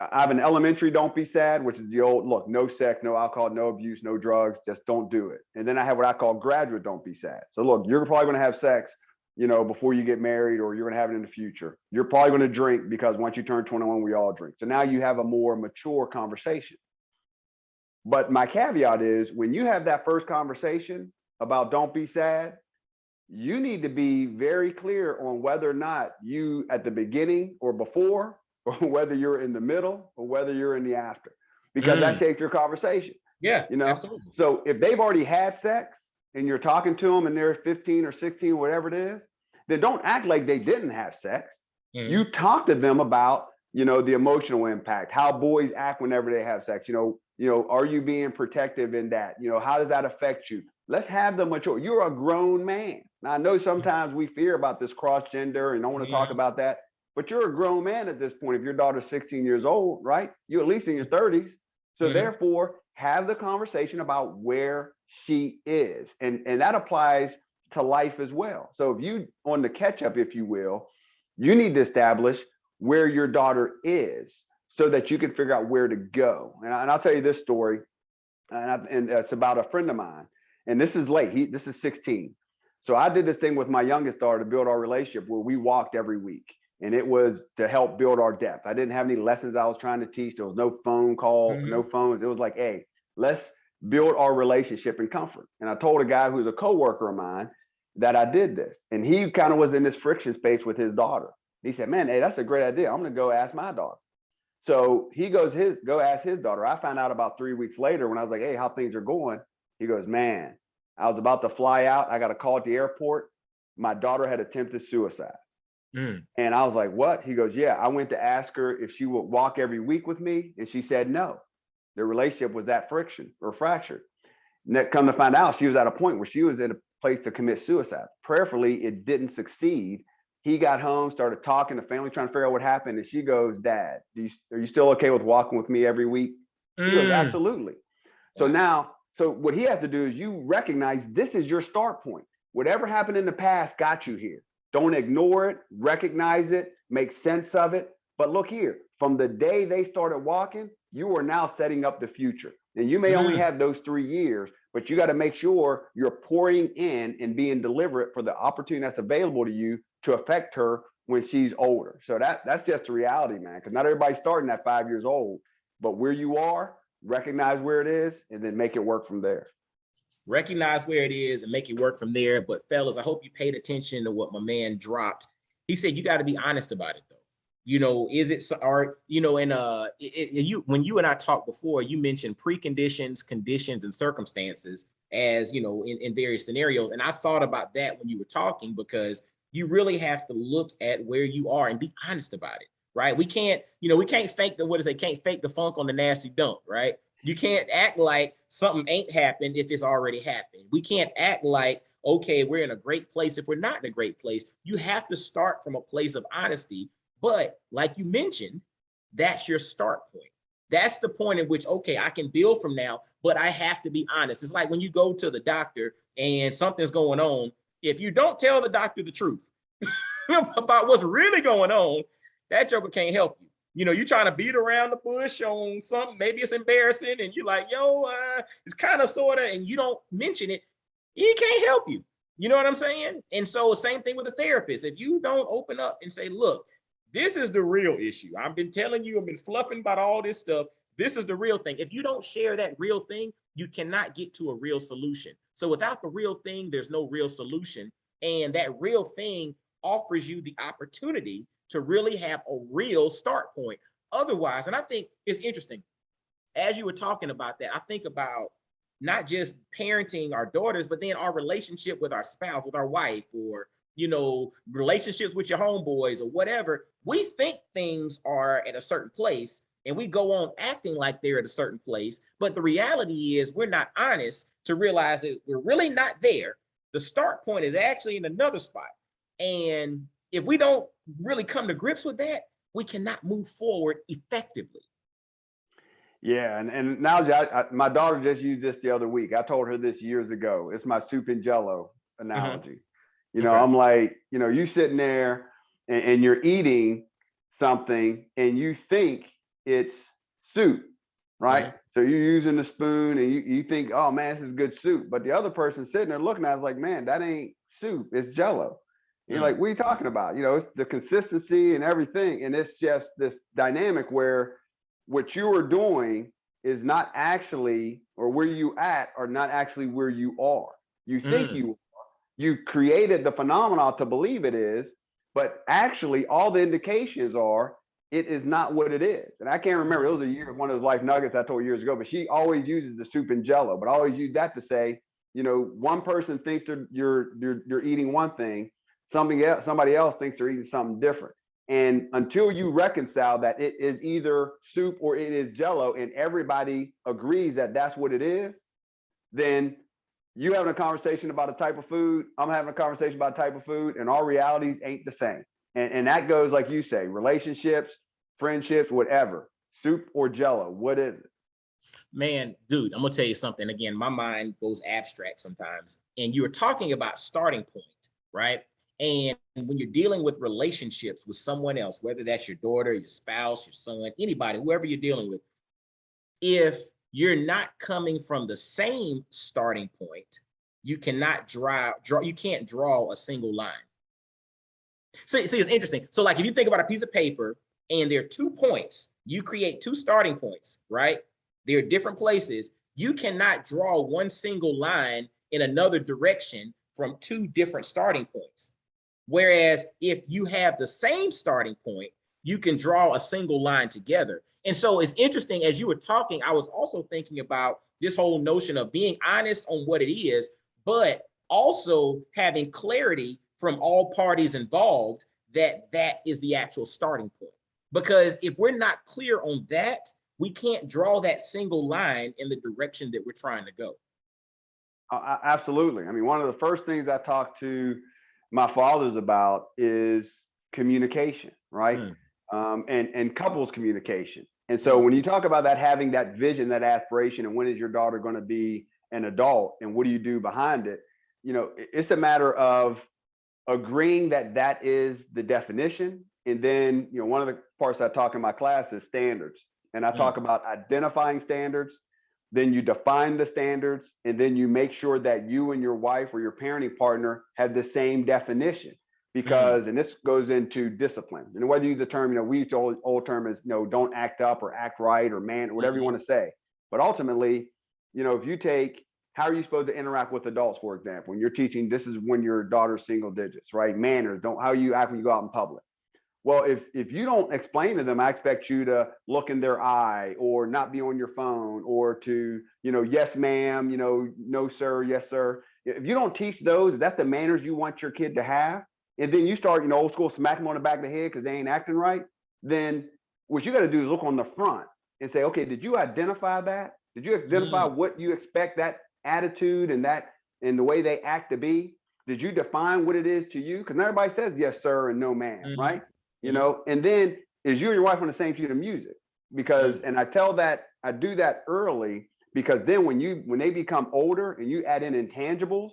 I have an elementary don't be sad, which is the old look, no sex, no alcohol, no abuse, no drugs, just don't do it. And then I have what I call graduate don't be sad. So look, you're probably going to have sex, before you get married, or you're going to have it in the future. You're probably going to drink, because once you turn 21, we all drink. So now you have a more mature conversation. But my caveat is, when you have that first conversation about don't be sad, you need to be very clear on whether or not you at the beginning or before, or whether you're in the middle, or whether you're in the after, because that shaped your conversation. Yeah, absolutely. So if they've already had sex and you're talking to them and they're 15 or 16, whatever it is, then don't act like they didn't have sex. Mm-hmm. You talk to them about, the emotional impact, how boys act whenever they have sex. Are you being protective in that? How does that affect you? Let's have the mature. You're a grown man. Now, I know sometimes we fear about this cross gender and don't want to talk about that, but you're a grown man at this point. If your daughter's 16 years old, right? You're at least in your 30s. So therefore, have the conversation about where she is. And that applies to life as well. So if you, on the catch up, if you will, you need to establish where your daughter is so that you can figure out where to go. And I'll tell you this story, and it's about a friend of mine. And this is late. This is 16. So I did this thing with my youngest daughter to build our relationship, where we walked every week. And it was to help build our depth. I didn't have any lessons I was trying to teach. There was no phone call, no phones. It was like, hey, let's build our relationship in comfort. And I told a guy who's a coworker of mine that I did this. And he kind of was in this friction space with his daughter. He said, man, hey, that's a great idea. I'm going to go ask my daughter. So he goes, go ask his daughter. I found out about 3 weeks later when I was like, hey, how things are going. He goes, man, I was about to fly out. I got a call at the airport. My daughter had attempted suicide. Mm. And I was like, what? He goes, yeah, I went to ask her if she would walk every week with me. And she said no. Their relationship was at friction or fractured. And that come to find out, she was at a point where she was in a place to commit suicide. Prayerfully, it didn't succeed. He got home, started talking to family, trying to figure out what happened. And she goes, Dad, are you still okay with walking with me every week? He goes, Mm. absolutely. So Wow. now, so what he has to do is you recognize this is your start point. Whatever happened in the past got you here. Don't ignore it, recognize it, make sense of it. But look here, from the day they started walking, you are now setting up the future. And you may only Mm. have those 3 years, but you got to make sure you're pouring in and being deliberate for the opportunity that's available to you to affect her when she's older. So that's just the reality, man, because not everybody's starting at 5 years old, but where you are, recognize where it is, and then make it work from there. Recognize where it is and make it work from there. But fellas, I hope you paid attention to what my man dropped. He said you got to be honest about it though. You know, is it or you know, and you when you and I talked before, you mentioned preconditions, conditions, and circumstances as you know in various scenarios. And I thought about that when you were talking because you really have to look at where you are and be honest about it, right? We can't, you know, we can't fake the what is it? Can't fake the funk on the nasty dunk, right? You can't act like something ain't happened if it's already happened. We can't act like, okay, we're in a great place if we're not in a great place. You have to start from a place of honesty. But like you mentioned, that's your start point. That's the point at which, okay, I can build from now, but I have to be honest. It's like when you go to the doctor and something's going on. If you don't tell the doctor the truth about what's really going on, that joker can't help you. You know, you're trying to beat around the bush on something, maybe it's embarrassing, and you're like, yo, it's kind of sort of, and you don't mention it, he can't help you. You know what I'm saying? And so, same thing with a therapist. If you don't open up and say, look, this is the real issue. I've been telling you, I've been fluffing about all this stuff. This is the real thing. If you don't share that real thing, you cannot get to a real solution. So, without the real thing, there's no real solution. And that real thing offers you the opportunity to really have a real start point. Otherwise, and I think it's interesting, as you were talking about that, I think about not just parenting our daughters, but then our relationship with our spouse, with our wife, or you know, relationships with your homeboys or whatever. We think things are at a certain place and we go on acting like they're at a certain place. But the reality is we're not honest to realize that we're really not there. The start point is actually in another spot. And if we don't really come to grips with that, we cannot move forward effectively. Yeah, and now my daughter just used this the other week. I told her this years ago. It's my soup and jello Mm-hmm. analogy. You know, Okay. I'm like, you know, you sitting there and you're eating something and you think it's soup, right? Mm-hmm. So you're using the spoon and you think, oh man, this is good soup. But the other person sitting there looking at it like, man, that ain't soup, it's jello. And you're like, what are you talking about? You know, it's the consistency and everything. And it's just this dynamic where what you are doing is not actually, or where you at are not actually where you are. You think Mm-hmm. you created the phenomenon to believe it is, but actually all the indications are it is not what it is. And I can't remember, it was a year, one of those life nuggets I told years ago, but she always uses the soup and jello, but I always use that to say, you know, one person thinks you're eating one thing, somebody else thinks they're eating something different. And until you reconcile that it is either soup or it is jello, and everybody agrees that that's what it is, then you having a conversation about a type of food, I'm having a conversation about a type of food, and our realities ain't the same. And that goes, like you say, relationships, friendships, whatever. Soup or jello, what is it? Man, dude, I'm gonna tell you something. Again, my mind goes abstract sometimes. And you were talking about starting point, right? And when you're dealing with relationships with someone else, whether that's your daughter, your spouse, your son, anybody, whoever you're dealing with, if you're not coming from the same starting point, you cannot you can't draw a single line. See, it's interesting. So, like if you think about a piece of paper and there are 2 points, you create 2 starting points, right? They're different places. You cannot draw one single line in another direction from 2 different starting points. Whereas if you have the same starting point, you can draw a single line together. And so it's interesting, as you were talking, I was also thinking about this whole notion of being honest on what it is, but also having clarity from all parties involved that that is the actual starting point. Because if we're not clear on that, we can't draw that single line in the direction that we're trying to go. Absolutely. I mean, one of the first things I talk to my fathers about is communication, right? And couples communication. And so when you talk about that, having that vision, that aspiration, and when is your daughter going to be an adult, and what do you do behind it? You know, it's a matter of agreeing that that is the definition. And then, you know, one of the parts I talk in my class is standards. And I talk about identifying standards, then you define the standards, and then you make sure that you and your wife or your parenting partner have the same definition. Because, and this goes into discipline, and whether you use the term, you know, we use the old term is, you know, don't act up or act right or man, or whatever you want to say. But ultimately, you know, if you take, how are you supposed to interact with adults, for example, when you're teaching, this is when your daughter's single digits, right? Manners, how you act when you go out in public. Well, if you don't explain to them, I expect you to look in their eye or not be on your phone, or to, you know, yes, ma'am, you know, no, sir, yes, sir. If you don't teach those, that's the manners you want your kid to have. And then you start, you know, old school, smack them on the back of the head because they ain't acting right. Then what you got to do is look on the front and say, okay, did you identify that? Did you identify what you expect that attitude and that and the way they act to be? Did you define what it is to you? Because everybody says yes, sir, and no, ma'am, right? You know, and then is you and your wife on the same sheet of music? Because, and I do that early, because then when they become older and you add in intangibles,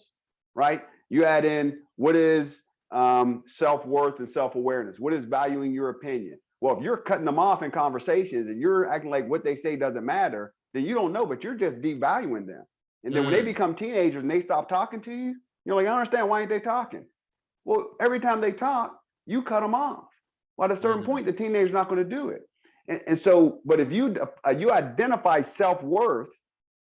right? You add in what is self-worth and self-awareness. What is valuing your opinion? Well, if you're cutting them off in conversations and you're acting like what they say doesn't matter, then you don't know, but you're just devaluing them. And then when they become teenagers and they stop talking to you, you're like, I don't understand, why ain't they talking? Well, every time they talk, you cut them off. Well, at a certain point, the teenager's not going to do it. And so, but if you identify self-worth,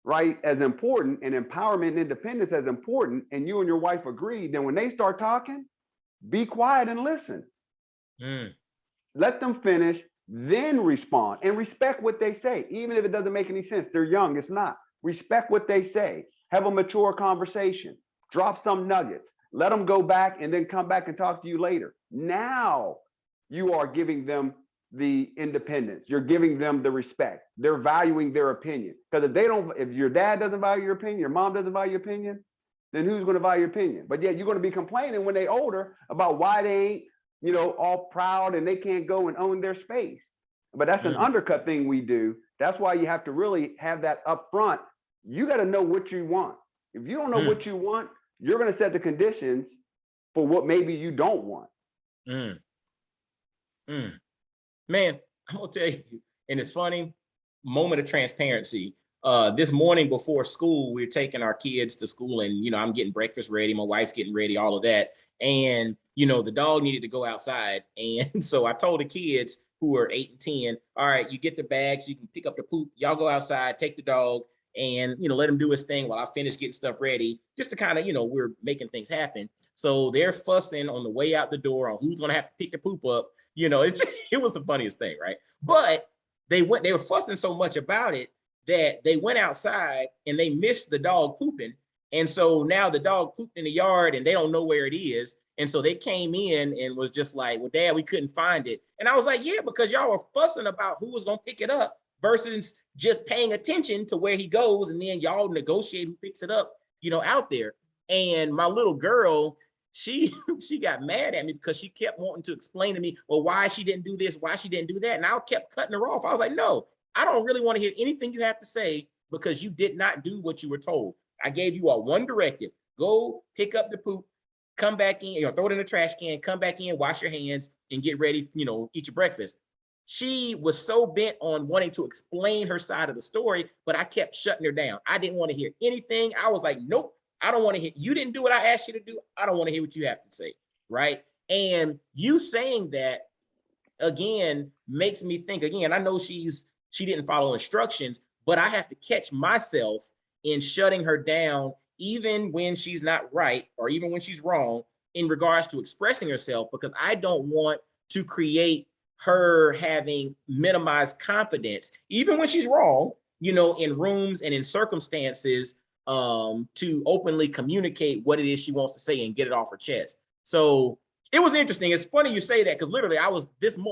right, as important, and empowerment and independence as important, and you and your wife agree, then when they start talking, be quiet and listen. Let them finish, then respond, and respect what they say. Even if it doesn't make any sense, they're young, it's not. Respect what they say. Have a mature conversation. Drop some nuggets. Let them go back and then come back and talk to you later. Now you are giving them the independence. You're giving them the respect. They're valuing their opinion. Because if your dad doesn't value your opinion, your mom doesn't value your opinion, then who's going to value your opinion? But yet you're going to be complaining when they're older about why they ain't, you know, all proud and they can't go and own their space. But that's an undercut thing we do. That's why you have to really have that up front. You got to know what you want. If you don't know what you want, you're going to set the conditions for what maybe you don't want. Man, I'm gonna tell you, and it's funny, moment of transparency. This morning before school, we were taking our kids to school, and you know, I'm getting breakfast ready, my wife's getting ready, all of that. And you know, the dog needed to go outside. And so I told the kids who are 8 and 10, all right, you get the bags, you can pick up the poop, y'all go outside, take the dog, and you know, let him do his thing while I finish getting stuff ready, just to kind of, you know, we're making things happen. So they're fussing on the way out the door on who's gonna have to pick the poop up. You know, it was the funniest thing, right? But they were fussing so much about it that they went outside and they missed the dog pooping. And so now the dog pooped in the yard and they don't know where it is. And so they came in and was just like, well, Dad, we couldn't find it. And I was like, yeah, because y'all were fussing about who was going to pick it up versus just paying attention to where he goes. And then y'all negotiate who picks it up, you know, out there. And my little girl, she got mad at me because she kept wanting to explain to me, well, why she didn't do this, why she didn't do that. And I kept cutting her off. I was like, no, I don't really want to hear anything you have to say because you did not do what you were told. I gave you one directive. Go pick up the poop, come back in, throw it in the trash can, come back in, wash your hands, and get ready, you know, eat your breakfast. She was so bent on wanting to explain her side of the story, but I kept shutting her down. I didn't want to hear anything. I was like, nope. I don't want to hear, you didn't do what I asked you to do. I don't want to hear what you have to say, right? And you saying that, again, makes me think, again, I know she didn't follow instructions, but I have to catch myself in shutting her down, even when she's not right, or even when she's wrong, in regards to expressing herself, because I don't want to create her having minimized confidence, even when she's wrong, you know, in rooms and in circumstances, to openly communicate what it is she wants to say and get it off her chest. So it was interesting. It's funny you say that because literally I was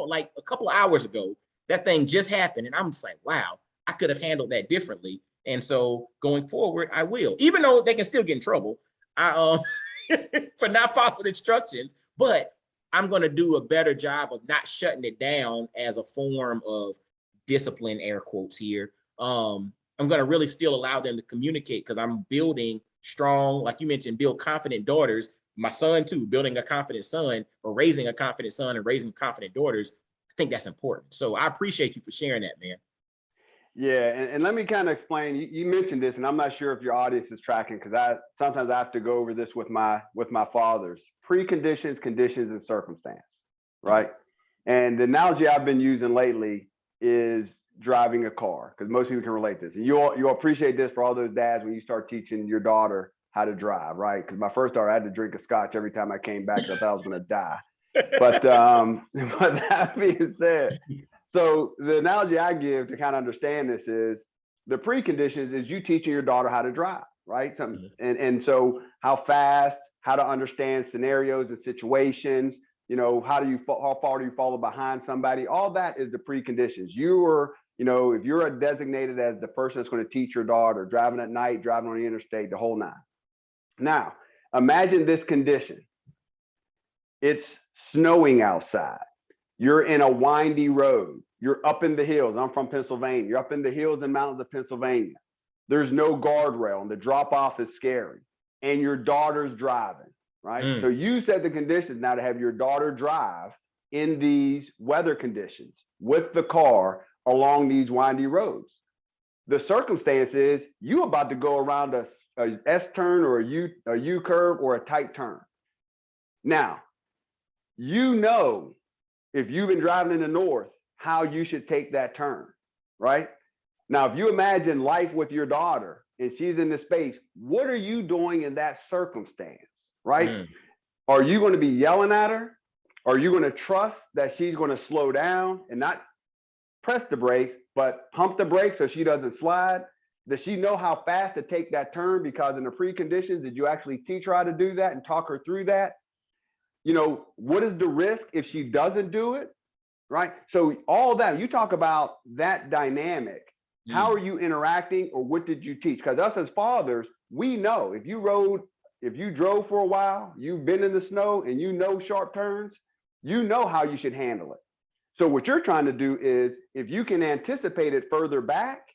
like a couple of hours ago, that thing just happened. And I'm just like, wow, I could have handled that differently. And so going forward, I will, even though they can still get in trouble for not following instructions, but I'm going to do a better job of not shutting it down as a form of discipline, air quotes here. I'm going to really still allow them to communicate because I'm building strong, like you mentioned, build confident daughters. My son too, building a confident son or raising a confident son and raising confident daughters. I think that's important. So I appreciate you for sharing that, man. Yeah, and let me kind of explain. You mentioned this, and I'm not sure if your audience is tracking because I sometimes I have to go over this with my fathers. Preconditions, conditions, and circumstance, right? And the analogy I've been using lately is driving a car because most people can relate this. And you'll appreciate this for all those dads when you start teaching your daughter how to drive, right? Because my first daughter, I had to drink a scotch every time I came back because I thought I was going to die. But that being said, so the analogy I give to kind of understand this is the preconditions is you teaching your daughter how to drive, right? And so how fast, how to understand scenarios and situations, you know, how far do you follow behind somebody? All that is the preconditions. If you're designated as the person that's going to teach your daughter driving at night, driving on the interstate, the whole nine. Now, imagine this condition. It's snowing outside. You're in a windy road. You're up in the hills. I'm from Pennsylvania. You're up in the hills and mountains of Pennsylvania. There's no guardrail and the drop off is scary. And your daughter's driving, right? So you set the conditions now to have your daughter drive in these weather conditions with the car along these windy roads. The circumstance is you about to go around a S turn or a U curve or a tight turn. Now, you know, if you've been driving in the north, how you should take that turn, right? Now, if you imagine life with your daughter and she's in the space, what are you doing in that circumstance, right? Are you going to be yelling at her? Are you going to trust that she's going to slow down and not press the brakes, but pump the brakes so she doesn't slide? Does she know how fast to take that turn? Because in the preconditions, did you actually teach her how to do that and talk her through that? You know, what is the risk if she doesn't do it, right? So all that, you talk about that dynamic. How are you interacting or what did you teach? Because us as fathers, we know if you drove for a while, you've been in the snow and you know sharp turns, you know how you should handle it. So what you're trying to do is if you can anticipate it further back,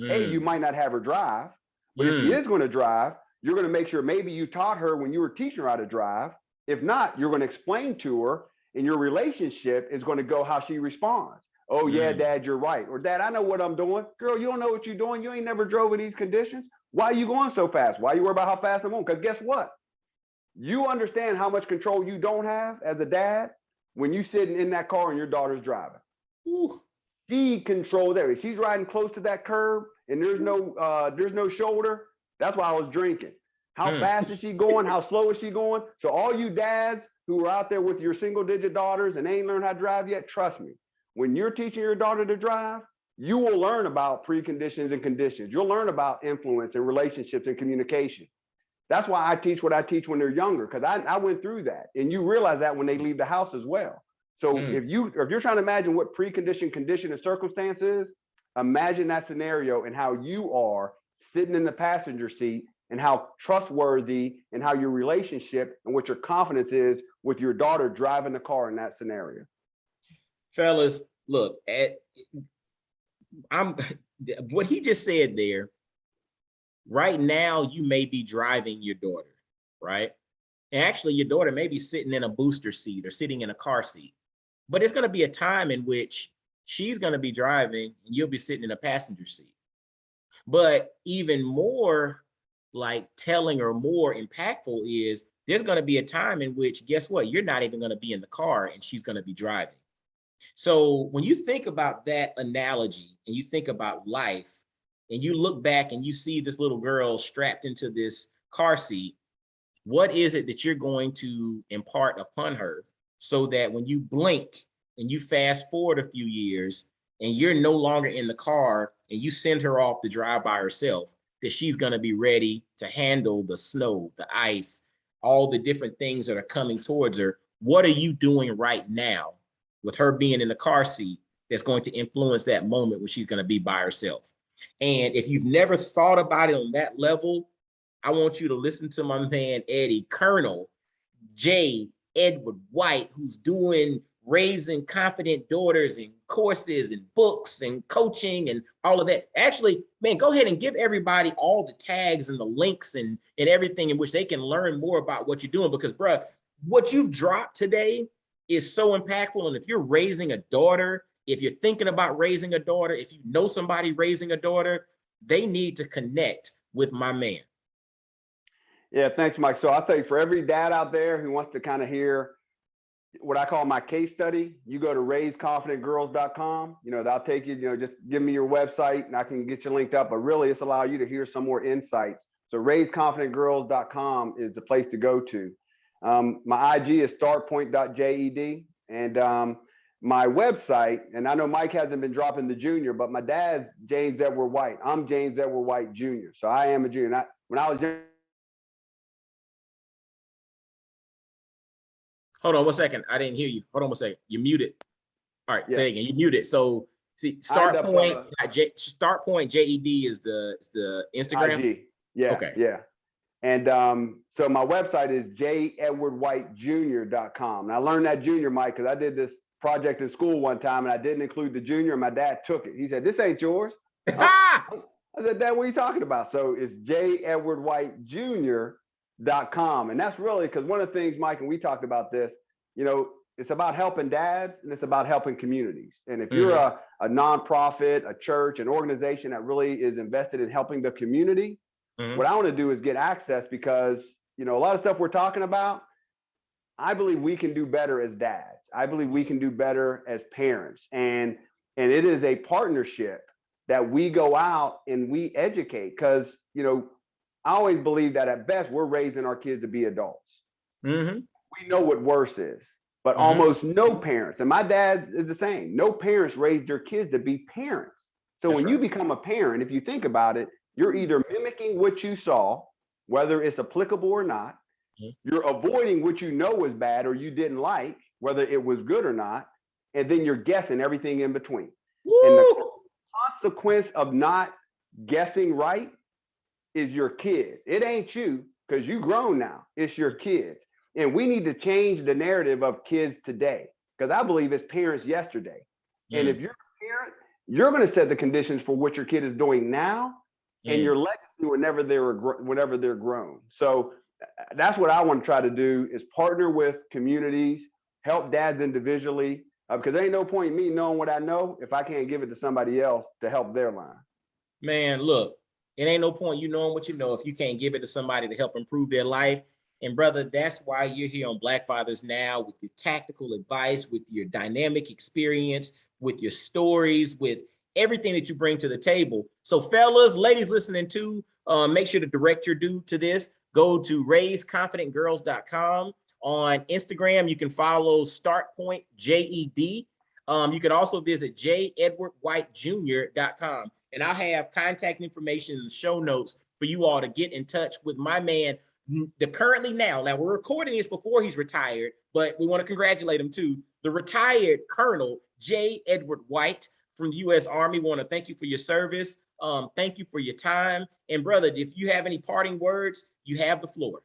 A, you might not have her drive, but if she is going to drive, you're going to make sure maybe you taught her when you were teaching her how to drive. If not, you're going to explain to her and your relationship is going to go how she responds. Oh yeah, Dad, you're right. Or Dad, I know what I'm doing. Girl, you don't know what you're doing. You ain't never drove in these conditions. Why are you going so fast? Why are you worried about how fast I'm going? Because guess what? You understand how much control you don't have as a dad when you sitting in that car and your daughter's driving. She controls everything. She's riding close to that curb and there's no shoulder. That's why I was drinking. How fast is she going? How slow is she going? So all you dads who are out there with your single digit daughters and ain't learned how to drive yet, trust me, when you're teaching your daughter to drive, you will learn about preconditions and conditions. You'll learn about influence and relationships and communication. That's why I teach what I teach when they're younger, because I went through that. And you realize that when they leave the house as well. So if you're trying to imagine what precondition, condition, and circumstance is, imagine that scenario and how you are sitting in the passenger seat and how trustworthy and how your relationship and what your confidence is with your daughter driving the car in that scenario. Fellas, look, what he just said there, right now you may be driving your daughter, right? And actually your daughter may be sitting in a booster seat or sitting in a car seat, but it's going to be a time in which she's going to be driving and you'll be sitting in a passenger seat. But even more like telling or more impactful is there's going to be a time in which, guess what? You're not even going to be in the car and she's going to be driving. So when you think about that analogy and you think about life and you look back and you see this little girl strapped into this car seat, what is it that you're going to impart upon her so that when you blink and you fast forward a few years and you're no longer in the car and you send her off to drive by herself, that she's going to be ready to handle the snow, the ice, all the different things that are coming towards her what are you doing right now with her being in the car seat that's going to influence that moment when she's going to be by herself? And if you've never thought about it on that level, I want you to listen to my man, Eddie, Colonel J. Edward White, who's doing raising confident daughters and courses and books and coaching and all of that. Actually, man, go ahead and give everybody all the tags and the links and everything in which they can learn more about what you're doing. Because, bruh, what you've dropped today is so impactful. And if you're raising a daughter, if you're thinking about raising a daughter, if you know somebody raising a daughter, they need to connect with my man. Yeah, thanks, Mike. So I'll tell you, for every dad out there who wants to kind of hear what I call my case study, you go to raiseconfidentgirls.com. That'll take you, just give me your website and I can get you linked up. But really, it's allow you to hear some more insights. So raiseconfidentgirls.com is the place to go to. My IG is startpoint.jed. And my website, and I know Mike hasn't been dropping the junior, but my dad's James Edward White. I'm James Edward White Jr. So I am a junior. When I was young. Hold on 1 second. I didn't hear you. Hold on 1 second. You muted. All right, say it again. You muted. So see, start point JED is the Instagram. IG. Yeah. Okay. Yeah. And so my website is jedwardwhitejr.com. And I learned that junior, Mike, because I did this project in school one time and I didn't include the junior, and my dad took it. He said, "This ain't yours." I said, "Dad, what are you talking about?" So it's jedwardwhitejr.com. And that's really because one of the things, Mike, and we talked about this, it's about helping dads and it's about helping communities. And if you're a nonprofit, a church, an organization that really is invested in helping the community, what I want to do is get access, because, a lot of stuff we're talking about, I believe we can do better as dads. I believe we can do better as parents. And it is a partnership that we go out and we educate, because, I always believe that at best we're raising our kids to be adults. We know what worse is, but almost no parents, and my dad is the same, no parents raised their kids to be parents. So when you become a parent, if you think about it, you're either mimicking what you saw, whether it's applicable or not, you're avoiding what you know is bad or you didn't like, whether it was good or not, and then you're guessing everything in between. Woo! And the consequence of not guessing right is your kids. It ain't you, because you grown now. It's your kids. And we need to change the narrative of kids today, because I believe it's parents yesterday. And if you're a parent, you're going to set the conditions for what your kid is doing now and your legacy whenever they're grown. So that's what I want to try to do, is partner with communities, help dads individually, because there ain't no point in me knowing what I know if I can't give it to somebody else to help their line. Man, look, it ain't no point you knowing what you know if you can't give it to somebody to help improve their life. And brother, that's why you're here on Black Fathers Now, with your tactical advice, with your dynamic experience, with your stories, with everything that you bring to the table. So fellas, ladies listening to, make sure to direct your dude to this. Go to raiseconfidentgirls.com. On Instagram, you can follow startpointjed. You can also visit jedwardwhitejr.com. And I'll have contact information in the show notes for you all to get in touch with my man, now we're recording this before he's retired, but we want to congratulate him too. The retired Colonel J. Edward White from the U.S. Army. We want to thank you for your service. Thank you for your time. And brother, if you have any parting words, you have the floor.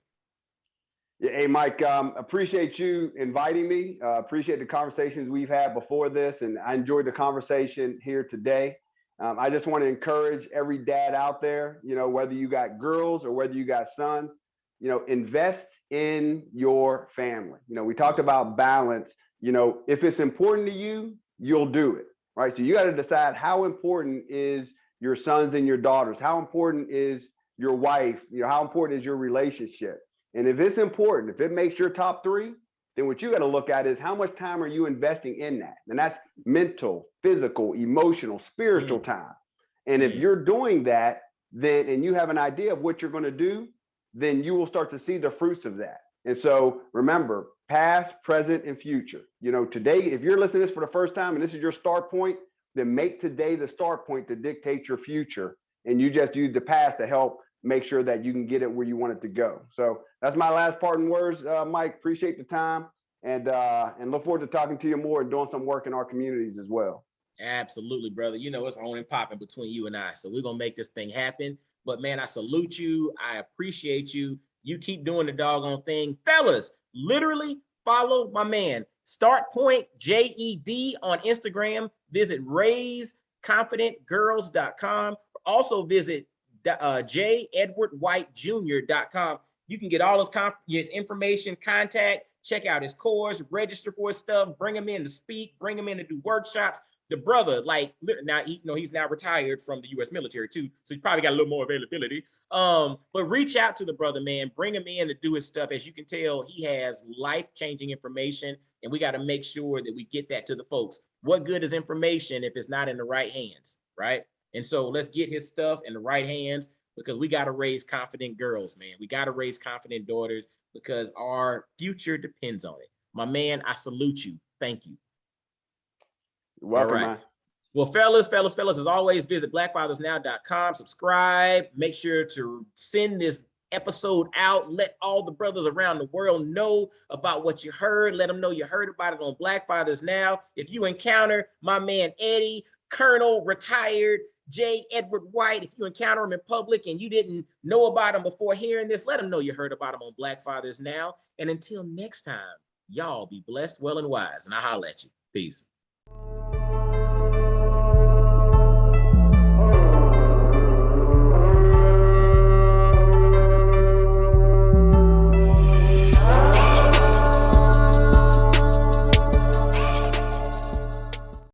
Yeah, hey, Mike, appreciate you inviting me. Appreciate the conversations we've had before this, and I enjoyed the conversation here today. I just want to encourage every dad out there, whether you got girls or whether you got sons, invest in your family. We talked about balance. If it's important to you, you'll do it, right? So you got to decide how important is your sons and your daughters, how important is your wife, how important is your relationship. And if it's important, if it makes your top three, then what you got to look at is how much time are you investing in that? And that's mental, physical, emotional, spiritual time. And if you're doing that, then, and you have an idea of what you're going to do, then you will start to see the fruits of that. And so remember, past, present, and future. Today, if you're listening to this for the first time and this is your start point, then make today the start point to dictate your future. And you just use the past to help make sure that you can get it where you want it to go. So that's my last parting words, Mike. Appreciate the time. and look forward to talking to you more and doing some work in our communities as well. Absolutely, brother. You know, it's on and popping between you and I. So we're going to make this thing happen. But man, I salute you. I appreciate you. You keep doing the doggone thing. Fellas, literally follow my man. Start Point JED on Instagram. Visit raiseconfidentgirls.com. Also visit jedwardwhitejr.com. You can get all his information, contact, check out his course, register for his stuff, bring him in to speak, bring him in to do workshops. The brother, like now, he's now retired from the U.S. military too, so he's probably got a little more availability. But reach out to the brother, man. Bring him in to do his stuff. As you can tell, he has life-changing information, and we got to make sure that we get that to the folks. What good is information if it's not in the right hands, right? And so let's get his stuff in the right hands, because we got to raise confident girls, man. We got to raise confident daughters, because our future depends on it. My man, I salute you. Thank you. You're welcome, all right, man. Well, fellas, as always, visit blackfathersnow.com, subscribe, make sure to send this episode out, let all the brothers around the world know about what you heard, let them know you heard about it on Black Fathers Now. If you encounter my man Eddie, Colonel, retired J. Edward White, if you encounter him in public and you didn't know about him before hearing this, let them know you heard about him on Black Fathers Now. And until next time, y'all be blessed, well, and wise, and I'll holler at you. Peace.